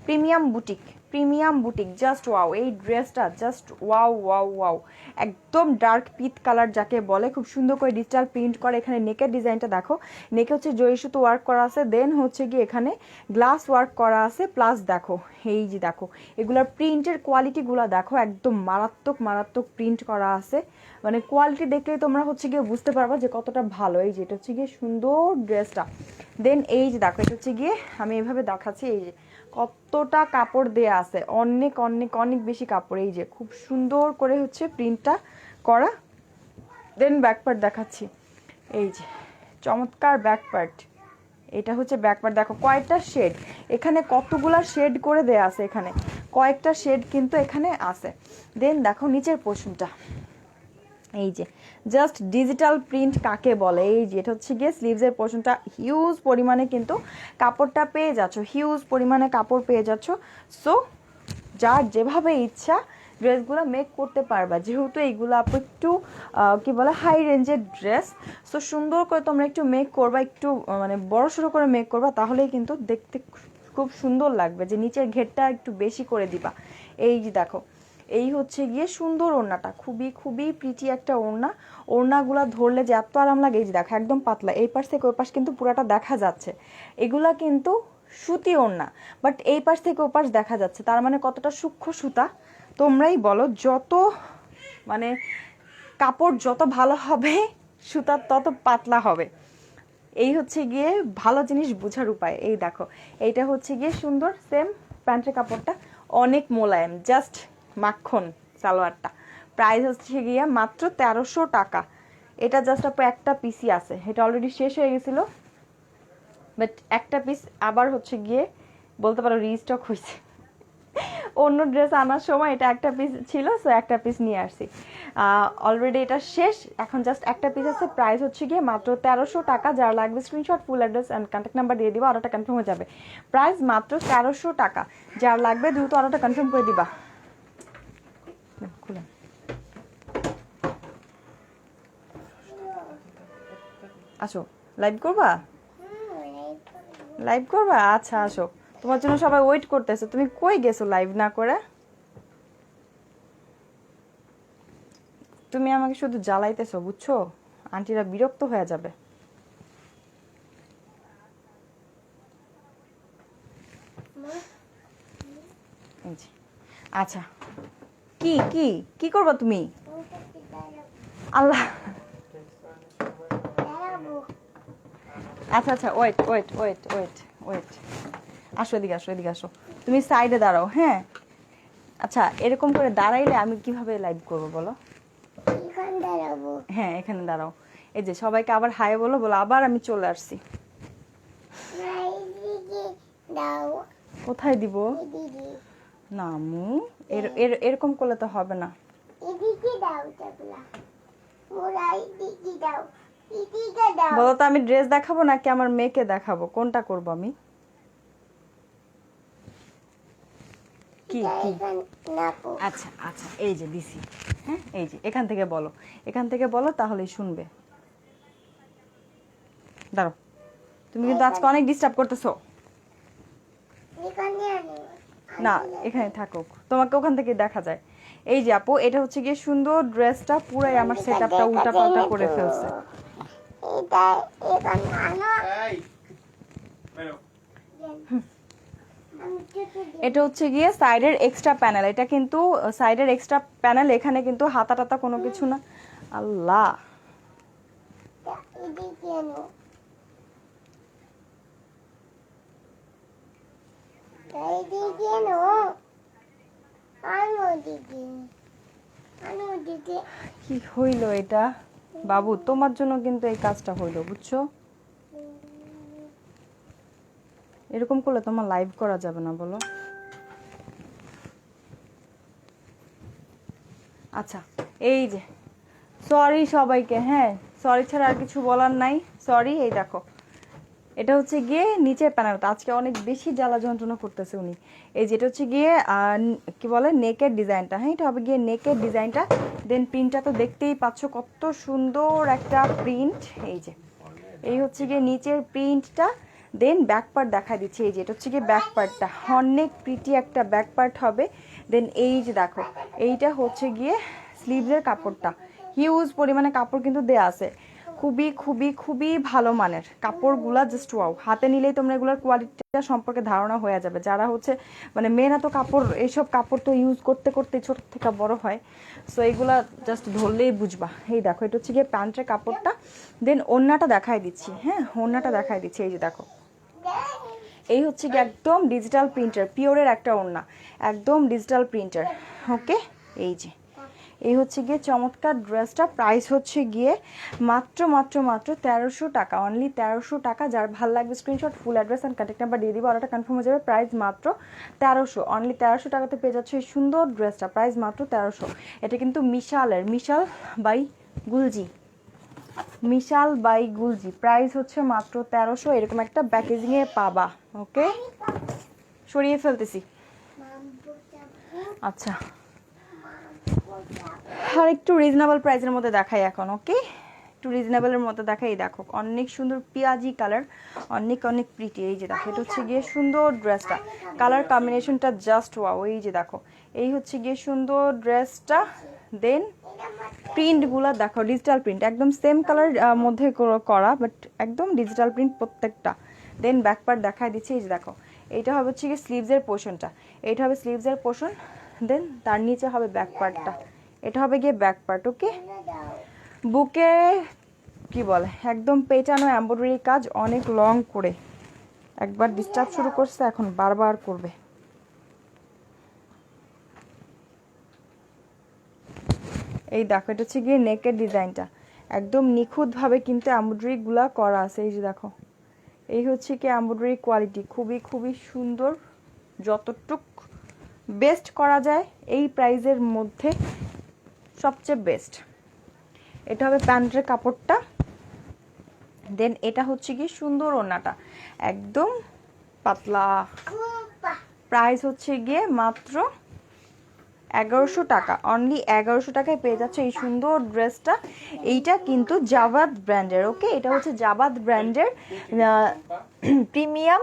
premium boutique, just wow. এই ড্রেসটা জাস্ট ওয়াও ওয়াও ওয়াও, একদম ডার্ক পিট কালার যাকে বলে, খুব সুন্দর করে ডিজিটাল প্রিন্ট করে। এখানে নেকের ডিজাইনটা দেখো, নেকে হচ্ছে জরি সুতো ওয়ার্ক করা আছে, দেন হচ্ছে গিয়ে এখানে গ্লাস ওয়ার্ক করা আছে, প্লাস দেখো এই যে দেখো এগুলার প্রিন্টের কোয়ালিটিগুলো দেখো, একদম মারাত্মক মারাত্মক প্রিন্ট করা আছে। মানে কোয়ালিটি দেখলেই তোমরা হচ্ছে গিয়ে বুঝতে পারবা যে কতটা ভালো। এই যে এটা হচ্ছে গিয়ে সুন্দর ড্রেসটা। দেন এই যে দেখো, এটা হচ্ছে গিয়ে আমি এভাবে দেখাচ্ছি, এই যে কতটা কাপড় দেয়া আছে, অনেক অনেক অনেক বেশি কাপড়। এই যে খুব সুন্দর করে হচ্ছে প্রিন্টটা করা। দেন ব্যাক পার্ট দেখাচ্ছি, এই যে চমৎকার ব্যাক পার্ট। এটা হচ্ছে ব্যাক পার্ট, দেখো কয়েকটা শেড, এখানে কতগুলা শেড করে দেয়া আছে, এখানে কয়েকটা শেড কিন্তু এখানে আছে। দেন দেখো নিচের পোর্শনটা, এই যে জাস্ট ডিজিটাল প্রিন্ট কাকে বলে। এই যে এটা হচ্ছে গিয়ে স্লিভসের পোর্শনটা, হিউজ পরিমাণে কিন্তু কাপড়টা পেয়ে যাচ্ছ, হিউজ পরিমাণে কাপড় পেয়ে যাচ্ছ। সো যার যেভাবে ইচ্ছা ড্রেসগুলো মেক করতে পারবা, যেহেতু এইগুলো আপু একটু কি বলে হাই রেঞ্জের ড্রেস। সো সুন্দর করে তোমরা একটু মেক করবা, একটু মানে বড় সড়ো করে মেক করবা, তাহলেই কিন্তু দেখতে খুব সুন্দর লাগবে। যে নিচের ঘেরটা একটু বেশি করে দিবা। এই যে দেখো, এই হচ্ছে গিয়ে সুন্দর ওড়নাটা, খুবই খুবই প্রিটি একটা ওড়না। ওড়নাগুলা ধরলে যে এত আরাম লাগে, এই যে দেখো একদম পাতলা, এই পাশ থেকে ওই পাশ কিন্তু পুরাটা দেখা যাচ্ছে। এগুলা কিন্তু সুতি ওড়না, বাট এই পাশ থেকে ও পাশ দেখা যাচ্ছে, তার মানে কতটা সূক্ষ্ম সুতা তোমরাই বলো। যত মানে কাপড় যত ভালো হবে সুতা তত পাতলা হবে। এই হচ্ছে গিয়ে ভালো জিনিস বোঝার উপায়। এই দেখো, এইটা হচ্ছে গিয়ে সুন্দর সেম প্যান্টের কাপড়টা অনেক মোলায়েম, জাস্ট মাখন সালোয়ারটা। প্রাইস হচ্ছে গিয়ে মাত্র 1300 টাকা। এটা জাস্ট আপু একটা পিসই আছে, এটা অলরেডি শেষ হয়ে গেছিলো, বাট একটা পিস আবার হচ্ছে গিয়ে বলতে পারো রিস্টক হয়েছে। অন্য ড্রেস আনার সময় এটা একটা পিস ছিল, সো একটা পিস নিয়ে আসছি। অলরেডি এটা শেষ, এখন জাস্ট একটা পিস আছে। প্রাইস হচ্ছে গিয়ে মাত্র 1300 টাকা। যার লাগবে screenshot, full address and contact number দিয়ে দিবা, অর্ডারটা কনফার্ম হয়ে যাবে। প্রাইস মাত্র 1300 টাকা। যার লাগবে দ্রুত অর্ডারটা কনফার্ম করে দিবা। খুলে আসো, লাইভ করবা? লাইভ করবা? আচ্ছা আসো, তোমার জন্য সবাই ওয়েট করতেছে। তুমি কই গেছো লাইভ না করে? তুমি আমাকে শুধু জ্বালাইতেছো, বুঝছো? আন্টিরা বিরক্ত হয়ে যাবে। এই যে, আচ্ছা কি কি কি করবা তুমি? আল্লাহ, আচ্ছা আচ্ছা, wait wait wait wait wait, আসো এদিকে, আসো এদিকে আসো। তুমি সাইডে দাঁড়াও, হ্যাঁ? আচ্ছা, এরকম করে দাঁড়াইলে আমি কিভাবে লাইভ করব বলো? হ্যাঁ, এখানে দাঁড়াও। এই যে সবাইকে আবার হাই বলো, বলো আবার আমি চলে আসছি। কোথায় দিব? না আম্মু, এরকম করলে তো হবে না। বলো তো, আমি ড্রেস দেখাবো নাকি আমার মেয়েকে দেখাবো? কোনটা করব আমি? কি কি? আচ্ছা আচ্ছা, এই যে দিছি, হ্যাঁ এই যে এখান থেকে বলো, এখান থেকে বলো, তাহলেই শুনবে। দাঁড়াও, তুমি কিন্তু আজকে অনেক ডিস্টার্ব করতেছো। না, এখানে থাকুক, তোমাকে ওখান থেকে দেখা যায়। এই যে আপু, এটা হচ্ছে গিয়ে সুন্দর ড্রেসটা পুরাই আমার সেটআপটা উল্টাপাল্টা করে ফেলছে। এটা হচ্ছে গিয়ে সাইডের এক্সট্রা প্যানেল, এটা কিন্তু সাইডের এক্সট্রা প্যানেল, এখানে কিন্তু হাতা টাতা কোনো কিছু না। আল্লাহ, কি হইল এটা বাবু? তোমার জন্য কিন্তু এই কাজটা হইলো, বুঝছো? এরকম করলে তোমার লাইভ করা যাবে না, বলো। আচ্ছা, এই যে সরি সবাইকে, হ্যাঁ সরি ছাড়া আর কিছু বলার নাই। সরি। এই দেখো, এটা হচ্ছে গিয়ে নিচের প্যানেলটা, আজকে অনেক বেশি জ্বালা যন্ত্রণা করতেছে উনি। এই যেটা হচ্ছে গিয়ে কি বলে নেকের ডিজাইনটা, হ্যাঁ এটা হবে গিয়ে নেকের ডিজাইনটা। দেন প্রিন্টটা তো দেখতেই পাচ্ছ কত সুন্দর একটা প্রিন্ট। এই যে এই হচ্ছে গিয়ে নিচের প্রিন্টটা। দেন ব্যাক পার্ট দেখা দিচ্ছি, এই যে এটা হচ্ছে গিয়ে ব্যাক পার্টটা, অনেক প্রিটি একটা ব্যাক পার্ট হবে। দেন এই যে দেখো, এইটা হচ্ছে গিয়ে স্লিভসের কাপড়টা, হিউজ পরিমাণে কাপড় কিন্তু দেয়া আছে। খুবই খুবই খুবই ভালো মানের কাপড়গুলা, জাস্ট ওয়াও। হাতে নিলেই তোমরা এগুলোর কোয়ালিটিটা সম্পর্কে ধারণা হয়ে যাবে। যারা হচ্ছে মানে মেয়েরা তো কাপড়, এইসব কাপড় তো ইউজ করতে করতে ছোট থেকে বড় হয়, সো এইগুলা জাস্ট ধরলেই বুঝবা। এই দেখো, এটা হচ্ছে গিয়ে প্যান্টের কাপড়টা। দেন ওড়নাটা দেখাই দিচ্ছি, হ্যাঁ ওড়নাটা দেখাই দিচ্ছি। এই যে দেখো, এই হচ্ছে গিয়ে একদম ডিজিটাল প্রিন্টার, পিওরের একটা ওড়না, একদম ডিজিটাল প্রিন্টার। ওকে, এই যে এই হচ্ছে গিয়ে চমৎকার ড্রেসটা। প্রাইস হচ্ছে গিয়ে মাত্র মাত্র মাত্র 1300 টাকা, অনলি 1300 টাকা। যার ভালো লাগবে screenshot, full address and contact number দিয়ে দিব, অর্ডারটা কনফার্ম হয়ে যাবে। প্রাইস মাত্র 1300, অনলি 1300 টাকাতে পেয়ে যাচ্ছে এই সুন্দর ড্রেসটা। প্রাইস মাত্র 1300। এটা কিন্তু মিশালের, মিশাল বাই গুলজি, মিশাল বাই গুলজি। প্রাইস হচ্ছে মাত্র 1300। এরকম একটা প্যাকেজিংয়ে পাবা। ওকে, সরিয়ে ফেলতেছি। আচ্ছা, আর একটু রিজনেবল প্রাইসের মধ্যে দেখাই এখন, ওকে? একটু রিজনেবলের মধ্যে দেখাই, দেখো অনেক সুন্দর পেঁয়াজি কালার, অনেক অনেক প্রিটি। এই যে দেখো এটা হচ্ছে গিয়ে সুন্দর ড্রেসটা, কালার কম্বিনেশনটা জাস্ট ওয়াও। এই যে দেখো এই হচ্ছে গিয়ে সুন্দর ড্রেসটা। দেন প্রিন্টগুলো দেখো, ডিজিটাল প্রিন্ট, একদম সেম কালার মধ্যে করা, বাট একদম ডিজিটাল প্রিন্ট প্রত্যেকটা। দেন ব্যাক পার্ট দেখাই দিচ্ছি। এই যে দেখো এইটা হবে হচ্ছে গিয়ে স্লিভসের পোর্শনটা, এইটা হবে স্লিভসের পোর্শন। দেন তার নিচে হবে ব্যাক পার্টটা, এটা হবে গিয়ে ব্যাক পার্ট, ওকে? বুকে কি বলে একদম পেটানো এমব্রয়ডারি কাজ, অনেক লং করে, একবার ডিস্টার্ব শুরু করছে এখন বারবার করবে। এই দেখো এটা হচ্ছে গিয়ে নেকের ডিজাইনটা, একদম নিখুঁতভাবে কিন্তু এমব্রয়ডারিগুলা করা আছে। এই যে দেখো এই হচ্ছে কি এমব্রয়ডারি কোয়ালিটি, খুবই খুবই সুন্দর, যতটুক বেস্ট করা যায় এই প্রাইজের মধ্যে সবচেয়ে বেস্ট। এটা হবে প্যান্টের কাপড়টা। দেন এটা হচ্ছে কি সুন্দর ওড়নাটা, একদম পাতলা। প্রাইস হচ্ছে গিয়ে মাত্র 1100 টাকা, অনলি 1100 টাকায় পেয়ে যাচ্ছে এই সুন্দর ড্রেসটা। এইটা কিন্তু জাবাদ ব্র্যান্ডের, ওকে? এটা হচ্ছে জাবাদ ব্র্যান্ডের premium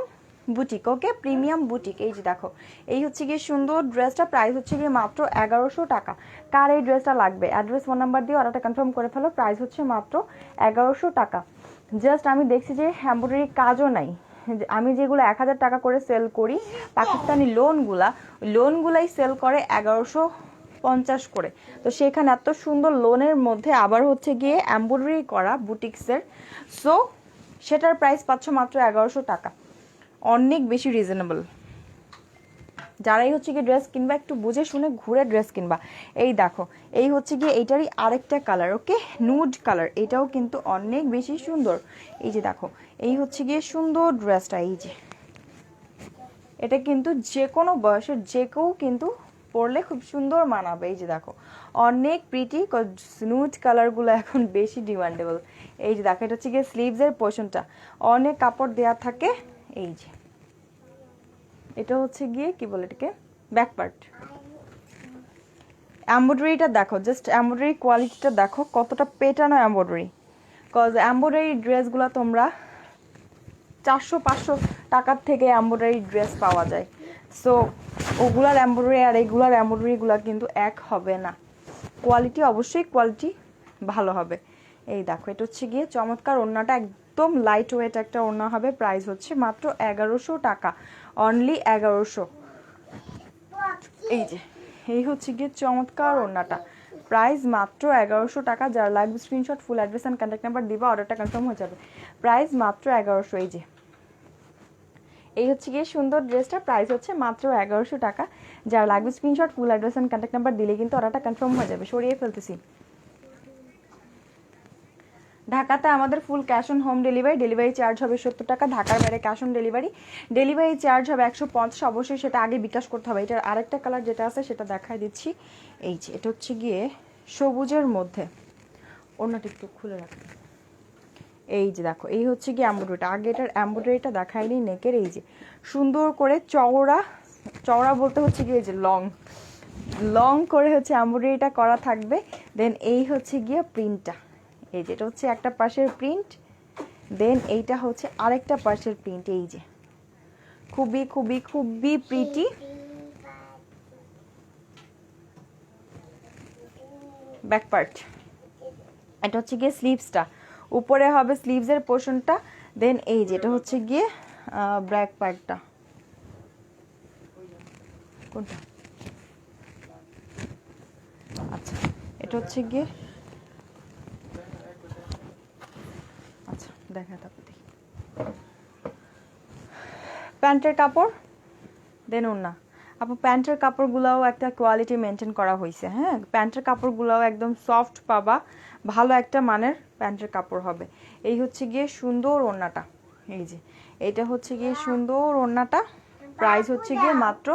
boutique, okay? Premium boutique. এই যে দেখো এই হচ্ছে গিয়ে সুন্দর ড্রেসটা, প্রাইস হচ্ছে গিয়ে মাত্র 1100 টাকা। কার এই ড্রেসটা লাগবে অ্যাড্রেস ফোন নাম্বার দিয়ে অর্ডারটা কনফার্ম করে ফেলো। প্রাইস হচ্ছে মাত্র 1100 টাকা। জাস্ট আমি দেখছি যে এমব্রয়ডারি কাজও নাই, আমি যেগুলো 1000 টাকা করে সেল করি পাকিস্তানি লোনগুলাই সেল করে 1150 করে। তো সেখানে এত সুন্দর লোনের মধ্যে আবার হচ্ছে গিয়ে এমব্রয়ডারি করা বুটিক্সের, সো সেটার প্রাইস পাচ্ছ মাত্র 1100 টাকা, অনেক বেশি রিজনেবল। যারাই হচ্ছে গিয়ে ড্রেস কিনবা একটু বুঝে শুনে ঘুরে ড্রেস কিনবা। এই দেখো এই হচ্ছে গিয়ে এইটারই আরেকটা কালার, ওকে? নুড কালার, এটাও কিন্তু অনেক বেশি সুন্দর। এই যে দেখো এই হচ্ছে গিয়ে সুন্দর ড্রেসটা। এই যে এটা কিন্তু যে কোনো বয়সের যে কেউ কিন্তু পরলে খুব সুন্দর মানাবে। এই যে দেখো অনেক প্রিটি, নুড কালারগুলো এখন বেশি ডিমান্ডেবল। এই যে দেখো এটা হচ্ছে গিয়ে স্লিভসের পোর্শনটা, অনেক কাপড় দেওয়া থাকে। এই যে এটা হচ্ছে গিয়ে কি বলে এটাকে ব্যাক পার্ট। এমব্রয়ডারিটা দেখো, জাস্ট এমব্রয়ডারি কোয়ালিটিটা দেখো কতটা পেটানো এমব্রয়ডারি। কজ এমব্রয়ডারি ড্রেসগুলো তোমরা 400-500 টাকার থেকে এমব্রয়ডারি ড্রেস পাওয়া যায়, সো ওগুলার এমব্রয়ডারি আর এগুলার এমব্রয়ডারিগুলো কিন্তু এক হবে না, কোয়ালিটি অবশ্যই কোয়ালিটি ভালো হবে। এই দেখো এটা হচ্ছে গিয়ে চমৎকার ওড়নাটা, একদম লাইট ওয়েট একটা ওড়না হবে। প্রাইস হচ্ছে মাত্র 1100 টাকা, অনলি 1100। এই যে এই হচ্ছে গিয়ে চমৎকার ওড়নাটা, প্রাইস মাত্র 1100 টাকা। যার লাগবে screenshot, full address and contact number দিবা, অর্ডারটা কনফার্ম হয়ে যাবে। প্রাইস মাত্র 1100। এই যে এই হচ্ছে গিয়ে সুন্দর ড্রেসটা, প্রাইস হচ্ছে মাত্র 1100 টাকা। যার লাগবে screenshot, full address and contact number দিলে কিন্তু অর্ডারটা কনফার্ম হয়ে যাবে। সরিয়ে ফেলতেছি। ঢাকাতে আমাদের full cash on home delivery, delivery charge হবে 70 টাকা। ঢাকার বাইরে cash on delivery, delivery charge হবে 150। অবশ্যই সেটা আগে বিকাশ করতে হবে। এটার আরেকটা কালার যেটা আছে সেটা দেখাই দিচ্ছি। এই যে এটা হচ্ছে গিয়ে সবুজের মধ্যে, ওড়নাটা একটু খুলে রাখতে। এই যে দেখো এই হচ্ছে গিয়ে এমব্রয়ডারিটা, আগে এটার এমব্রয়ডারিটা দেখাইনি নেকের। এই যে সুন্দর করে চওড়া চওড়া বলতে হচ্ছে গিয়ে যে লং করে হচ্ছে এমব্রয়ডারিটা করা থাকবে। দেন এই হচ্ছে গিয়ে প্রিন্টটা, এই যে এটা হচ্ছে একটা পাশের প্রিন্ট, দেন এইটা হচ্ছে আরেকটা পাশের প্রিন্ট। এই যে খুবই খুবই খুবই প্রিটি। ব্যাক পার্ট, এটা হচ্ছে গিয়ে স্লিভসটা, উপরে হবে স্লিভসের পোর্শনটা। দেন এই যে এটা হচ্ছে গিয়ে ব্যাক পার্টটা, কোনটা? আচ্ছা এটা হচ্ছে গিয়ে, আচ্ছা দেখা থাকতে প্যান্টের কাপড়, দেন ওড়না। আপু প্যান্টের কাপড়গুলোও একটা কোয়ালিটি মেনটেন করা হয়েছে, হ্যাঁ? প্যান্টের কাপড়গুলোও একদম সফট পাবা, ভালো একটা মানের প্যান্টের কাপড় হবে। এই হচ্ছে গিয়ে সুন্দর ওড়নাটা, এই যে এটা হচ্ছে গিয়ে সুন্দর ওড়নাটা, প্রাইস হচ্ছে গিয়ে মাত্র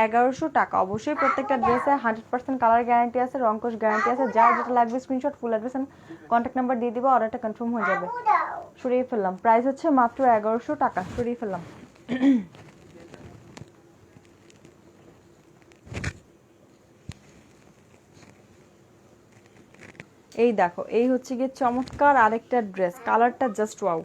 1100 টাকা। অবশ্যই প্রত্যেকটা ড্রেসে 100% কালার গ্যারান্টি আছে, রংকশ গ্যারান্টি আছে। যার যেটা লাগবে screenshot, full address and contact number দিয়ে দিবা, অর্ডারটা কনফার্ম হয়ে যাবে। সরিয়ে ফেললাম, প্রাইস হচ্ছে মাত্র 1100 টাকা, সরিয়ে ফেললাম। এই দেখো, এই হচ্ছে গিয়ে চমৎকার আরেকটা ড্রেস, কালারটা জাস্ট ওয়াও।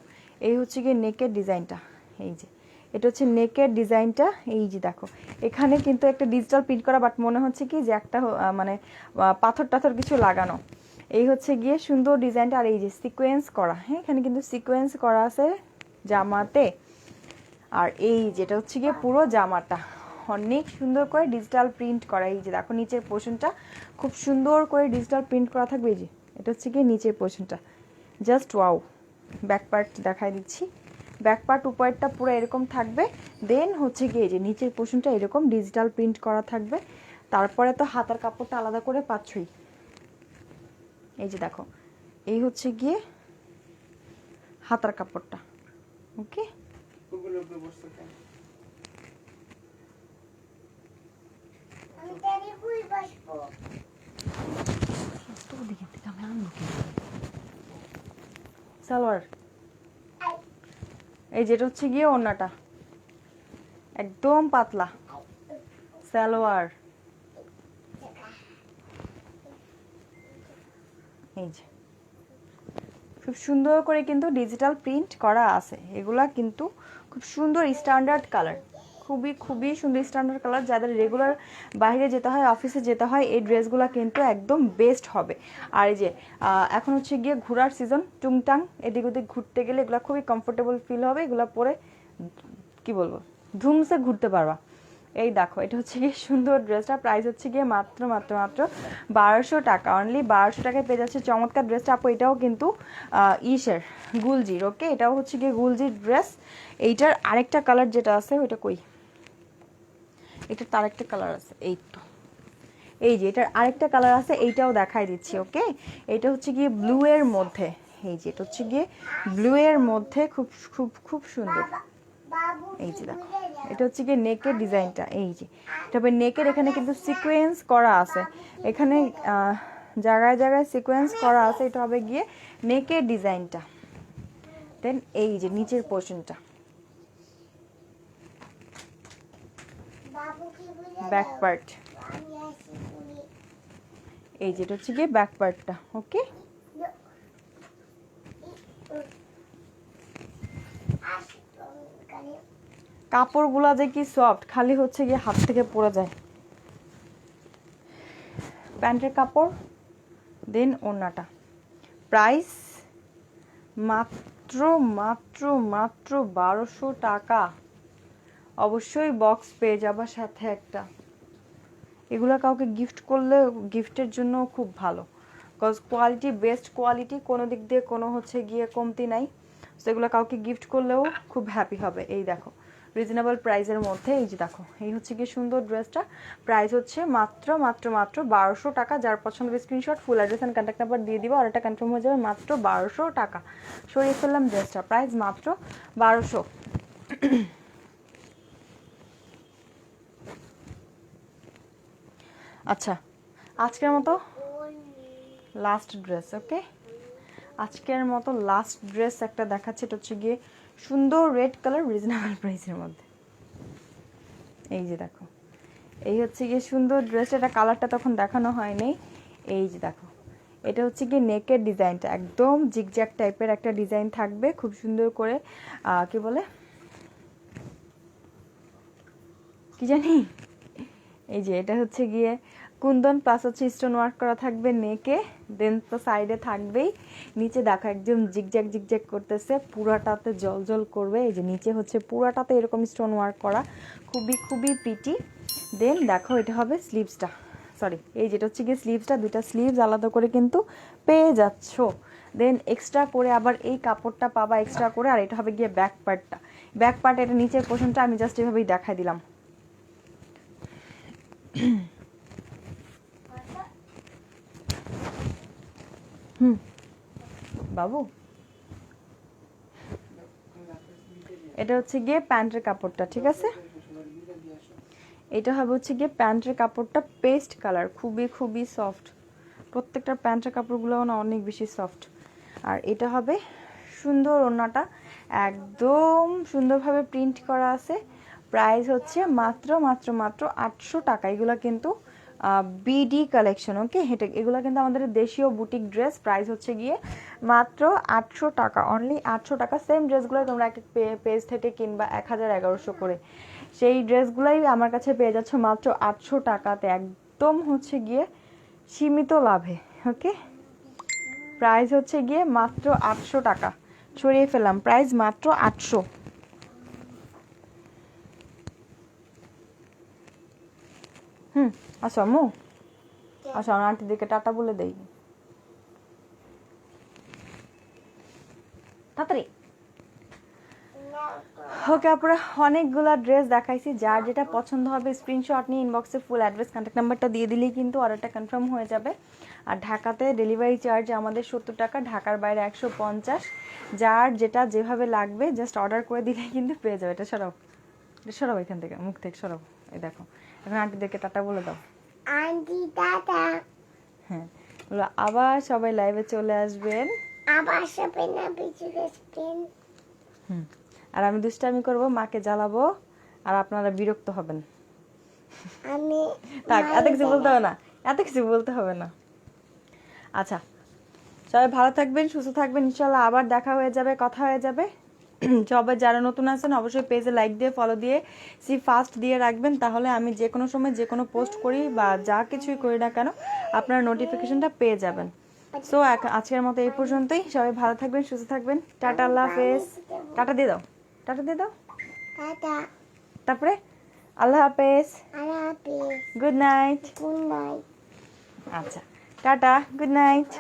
এই হচ্ছে গিয়ে নেকের ডিজাইনটা, এই যে এটা হচ্ছে নেকের ডিজাইনটা। এই যে দেখো, এখানে কিন্তু একটা ডিজিটাল প্রিন্ট করা, বাট মনে হচ্ছে কি যে একটা মানে পাথর টাথর কিছু লাগানো। এই হচ্ছে গিয়ে সুন্দর ডিজাইনটা, আর এই যে সিকোয়েন্স করা, হ্যাঁ এখানে কিন্তু সিকোয়েন্স করা আছে জামাতে। আর এই যেটা হচ্ছে গিয়ে পুরো জামাটা অনেক সুন্দর করে ডিজিটাল প্রিন্ট করা। এই যে দেখো নিচের পোর্শনটা খুব সুন্দর করে ডিজিটাল প্রিন্ট করা থাকবে। এই যে এটা হচ্ছে গিয়ে নিচের পোর্শনটা, জাস্ট ওয়াও। ব্যাক পার্ট দেখাই দিচ্ছি, ব্যাক পার্ট উপরেরটা পুরো এরকম থাকবে, দেন হচ্ছে গিয়ে যে নিচের পোর্শনটা এরকম ডিজিটাল প্রিন্ট করা থাকবে। তারপরে তো হাতার কাপড়টা আলাদা করে পাচ্ছই। এই যে দেখো, এই হচ্ছে গিয়ে হাতার কাপড়টা, ওকে। আমি তারি কই বসবো? সালোয়ার, এই যেটা হচ্ছে গিয়ে ওড়নাটা একদম পাতলা সালোয়ার। এই যে খুব সুন্দর করে কিন্তু ডিজিটাল প্রিন্ট করা আছে। এগুলা কিন্তু খুব সুন্দর স্ট্যান্ডার্ড কালার, খুবই খুবই সুন্দর স্ট্যান্ডার্ড কালার। যাদের রেগুলার বাইরে যেতে হয়, অফিসে যেতে হয়, এই ড্রেসগুলো কিন্তু একদম বেস্ট হবে। আর এই যে এখন হচ্ছে গিয়ে ঘোরার সিজন, টুংটাং এদিক ওদিক ঘুরতে গেলে এগুলো খুবই কমফোর্টেবল ফিল হবে। এগুলো পরে কি বলবো, ধুমসে ঘুরতে পারবা। এই দেখো, এটা হচ্ছে গিয়ে সুন্দর ড্রেসটা, প্রাইস হচ্ছে গিয়ে মাত্র মাত্র মাত্র 1200 টাকা, অনলি 1200 টাকায় পেয়ে যাচ্ছে চমৎকার ড্রেসটা। আপু এটাও কিন্তু ইসের গুলজির, ওকে, এটাও হচ্ছে গিয়ে গুলজির ড্রেস। এইটার আরেকটা কালার যেটা আছে ওইটা কই, এটার তার একটা কালার আছে, এই তো এই যে এটার আরেকটা কালার আছে, এইটাও দেখাই দিচ্ছি, ওকে। এটা হচ্ছে গিয়ে ব্লু এর মধ্যে, এই যে এটা হচ্ছে গিয়ে ব্লু এর মধ্যে খুব খুব খুব সুন্দর। বাবু এই যে দেখো, এটা হচ্ছে গিয়ে নেকের ডিজাইনটা। এই যে তবে নেকের এখানে কিন্তু সিকোয়েন্স করা আছে, এখানে জায়গায় জায়গায় সিকোয়েন্স করা আছে। এটা হবে গিয়ে নেকের ডিজাইনটা। দেন এই যে নিচের পোর্শনটা, বাবু কি বুঝে ব্যাক দাও? পার্ট, আমি আসি তুমি এই যেটা হচ্ছে গিয়ে ব্যাক পার্টটা, ওকে। আসি তুমি কাপড়গুলা যে কি সফট, খালি হচ্ছে গিয়ে হাত থেকে পড়ে যায়। প্যান্টের কাপড়, দেন ওড়নাটা, প্রাইস মাত্র মাত্র মাত্র 1200 টাকা। অবশ্যই বক্স পেয়ে যাবার সাথে একটা। এগুলো কাউকে গিফট করলে গিফটের জন্য খুব ভালো, কজ কোয়ালিটি বেস্ট কোয়ালিটি, কোনো দিক দিয়ে কোনো হচ্ছে গিয়ে কমতি নাই। তো এগুলো কাউকে গিফট করলেও খুব হ্যাপি হবে। এই দেখো রিজনেবল প্রাইসের মধ্যে, এই যে দেখো এই হচ্ছে গিয়ে সুন্দর ড্রেসটা, প্রাইস হচ্ছে মাত্র মাত্র মাত্র 1200 টাকা। যার পছন্দ screenshot, full address and contact number দিয়ে দিব, আর এটা কনফার্ম হয়ে যাবে মাত্র 1200 টাকা। সরিয়ে ফেললাম ড্রেসটা, প্রাইস মাত্র 1200। আচ্ছা, আজকের মতো লাস্ট ড্রেস, ওকে। আজকের মতো লাস্ট ড্রেস একটা দেখাচ্ছে, এটা হচ্ছে গিয়ে সুন্দর রেড কালার, রিজনেবল প্রাইসের মধ্যে। এই যে দেখো, এই হচ্ছে গিয়ে সুন্দর ড্রেস, এটা কালারটা তখন দেখানো হয়নি। এই যে দেখো, এটা হচ্ছে গিয়ে নেকের ডিজাইনটা একদম জিগজ্যাগ টাইপের একটা ডিজাইন থাকবে, খুব সুন্দর করে কি বলে কি জানি, এই যে এটা হচ্ছে গিয়ে কুন্দন প্লাস হচ্ছে স্টোন ওয়ার্ক করা থাকবে নেকে, দেন তো সাইডে থাকবেই। নিচে দেখো একদম জিগজ্যাগ জিগজ্যাগ করতেছে, পুরাটাতে জল জল করবে। এই যে নিচে হচ্ছে পুরাটাতে এরকম স্টোন ওয়ার্ক করা, খুবই খুবই প্রিটি। দেন দেখো এটা হবে স্লিভসটা, সরি এই যেটা হচ্ছে গিয়ে স্লিভসটা, দুইটা স্লিভস আলাদা করে কিন্তু পেয়ে যাচ্ছ। দেন এক্সট্রা করে আবার এই কাপড়টা পাবা এক্সট্রা করে, আর এটা হবে গিয়ে ব্যাক পার্টটা। ব্যাক পার্ট, এটা নিচের পোর্শনটা আমি জাস্ট এভাবেই দেখাই দিলাম। বাবু, এটা হচ্ছে গিয়ে প্যান্টের কাপড়টা, ঠিক আছে। এটা হবে হচ্ছে গিয়ে প্যান্টের কাপড়টা পেস্ট কালার, খুবই খুবই সফট, প্রত্যেকটা প্যান্টের কাপড়গুলো না অনেক বেশি সফট। আর এটা হবে সুন্দর ওড়নাটা, একদম সুন্দরভাবে প্রিন্ট করা আছে। প্রাইস হচ্ছে মাত্র মাত্র মাত্র 800 টাকা। এগুলো কিন্তু বিডি কালেকশন। ওকে, এগুলো কিন্তু আমাদের দেশীয় বুটিক ড্রেস। প্রাইস হচ্ছে গিয়ে মাত্র 800 টাকা, অনলি 800 টাকা। সেম ড্রেসগুলো তোমরা এক পেজ থেকে কিনবা 1000-1100 করে, সেই ড্রেসগুলোই আমার কাছে পেয়ে যাচ্ছ মাত্র 800 টাকাতে, একদম হচ্ছে গিয়ে সীমিত লাভে। ওকে, প্রাইস হচ্ছে গিয়ে মাত্র 800 টাকা। সরিয়ে ফেললাম, প্রাইস মাত্র 800। আসো আম্মু, আসো আমার আন্টিদেরকে টাটা বলে দেই তাড়াতাড়ি। ওকে আপুরা, অনেকগুলা ড্রেস দেখাইছি, যার যেটা পছন্দ হবে স্ক্রিনশট নিয়ে ইনবক্সে ফুল অ্যাড্রেস কন্ট্যাক্ট নাম্বারটা দিয়ে দিলেই কিন্তু অর্ডারটা কনফার্ম হয়ে যাবে। আর ঢাকাতে ডেলিভারি চার্জ আমাদের 70 টাকা, ঢাকার বাইরে 150। যার যেটা যেভাবে লাগবে জাস্ট অর্ডার করে দিলেই কিন্তু পেয়ে যাবে। এটা সরাও, এটা সরাও এখান থেকে, মুখ থেকে সরাও। এই দেখো, এখন আন্টিদেরকে টাটা বলে দাও। Aunty tata. হ্যাঁ, বলো আবার সবাই লাইভে চলে আসবেন। আবার সবাই না পিছু আসবেন। আর আমি দুষ্টামি করব, মাকে জ্বালাবো, আর আপনারা বিরক্ত হবেন। আমি থাক, এত কিছু বলতে হবে না, এত কিছু বলতে হবে না। আচ্ছা, সবাই ভালো থাকবেন, সুস্থ থাকবেন, ইনশাল্লাহ আবার দেখা হয়ে যাবে, কথা হয়ে যাবে। সবাই যারা নতুন আছেন অবশ্যই পেজে লাইক দিয়ে ফলো দিয়ে সি ফাস্ট দিয়ে রাখবেন, তাহলে আমি যে কোনো সময় যে কোনো পোস্ট করি বা যা কিছুই করি না কেন আপনারা নোটিফিকেশনটা পেয়ে যাবেন। সো আজকের মতো এই পর্যন্তই। সবাই ভালো থাকবেন, সুস্থ থাকবেন। টাটা, আল্লাহ হাফেজ। টাটা দিয়ে দাও, টাটা দিয়ে দাও, টাটা। তারপরে আল্লাহ হাফেজ, আল্লাহ হাফেজ। Good night. Good night. আচ্ছা, টাটা, গুড নাইট।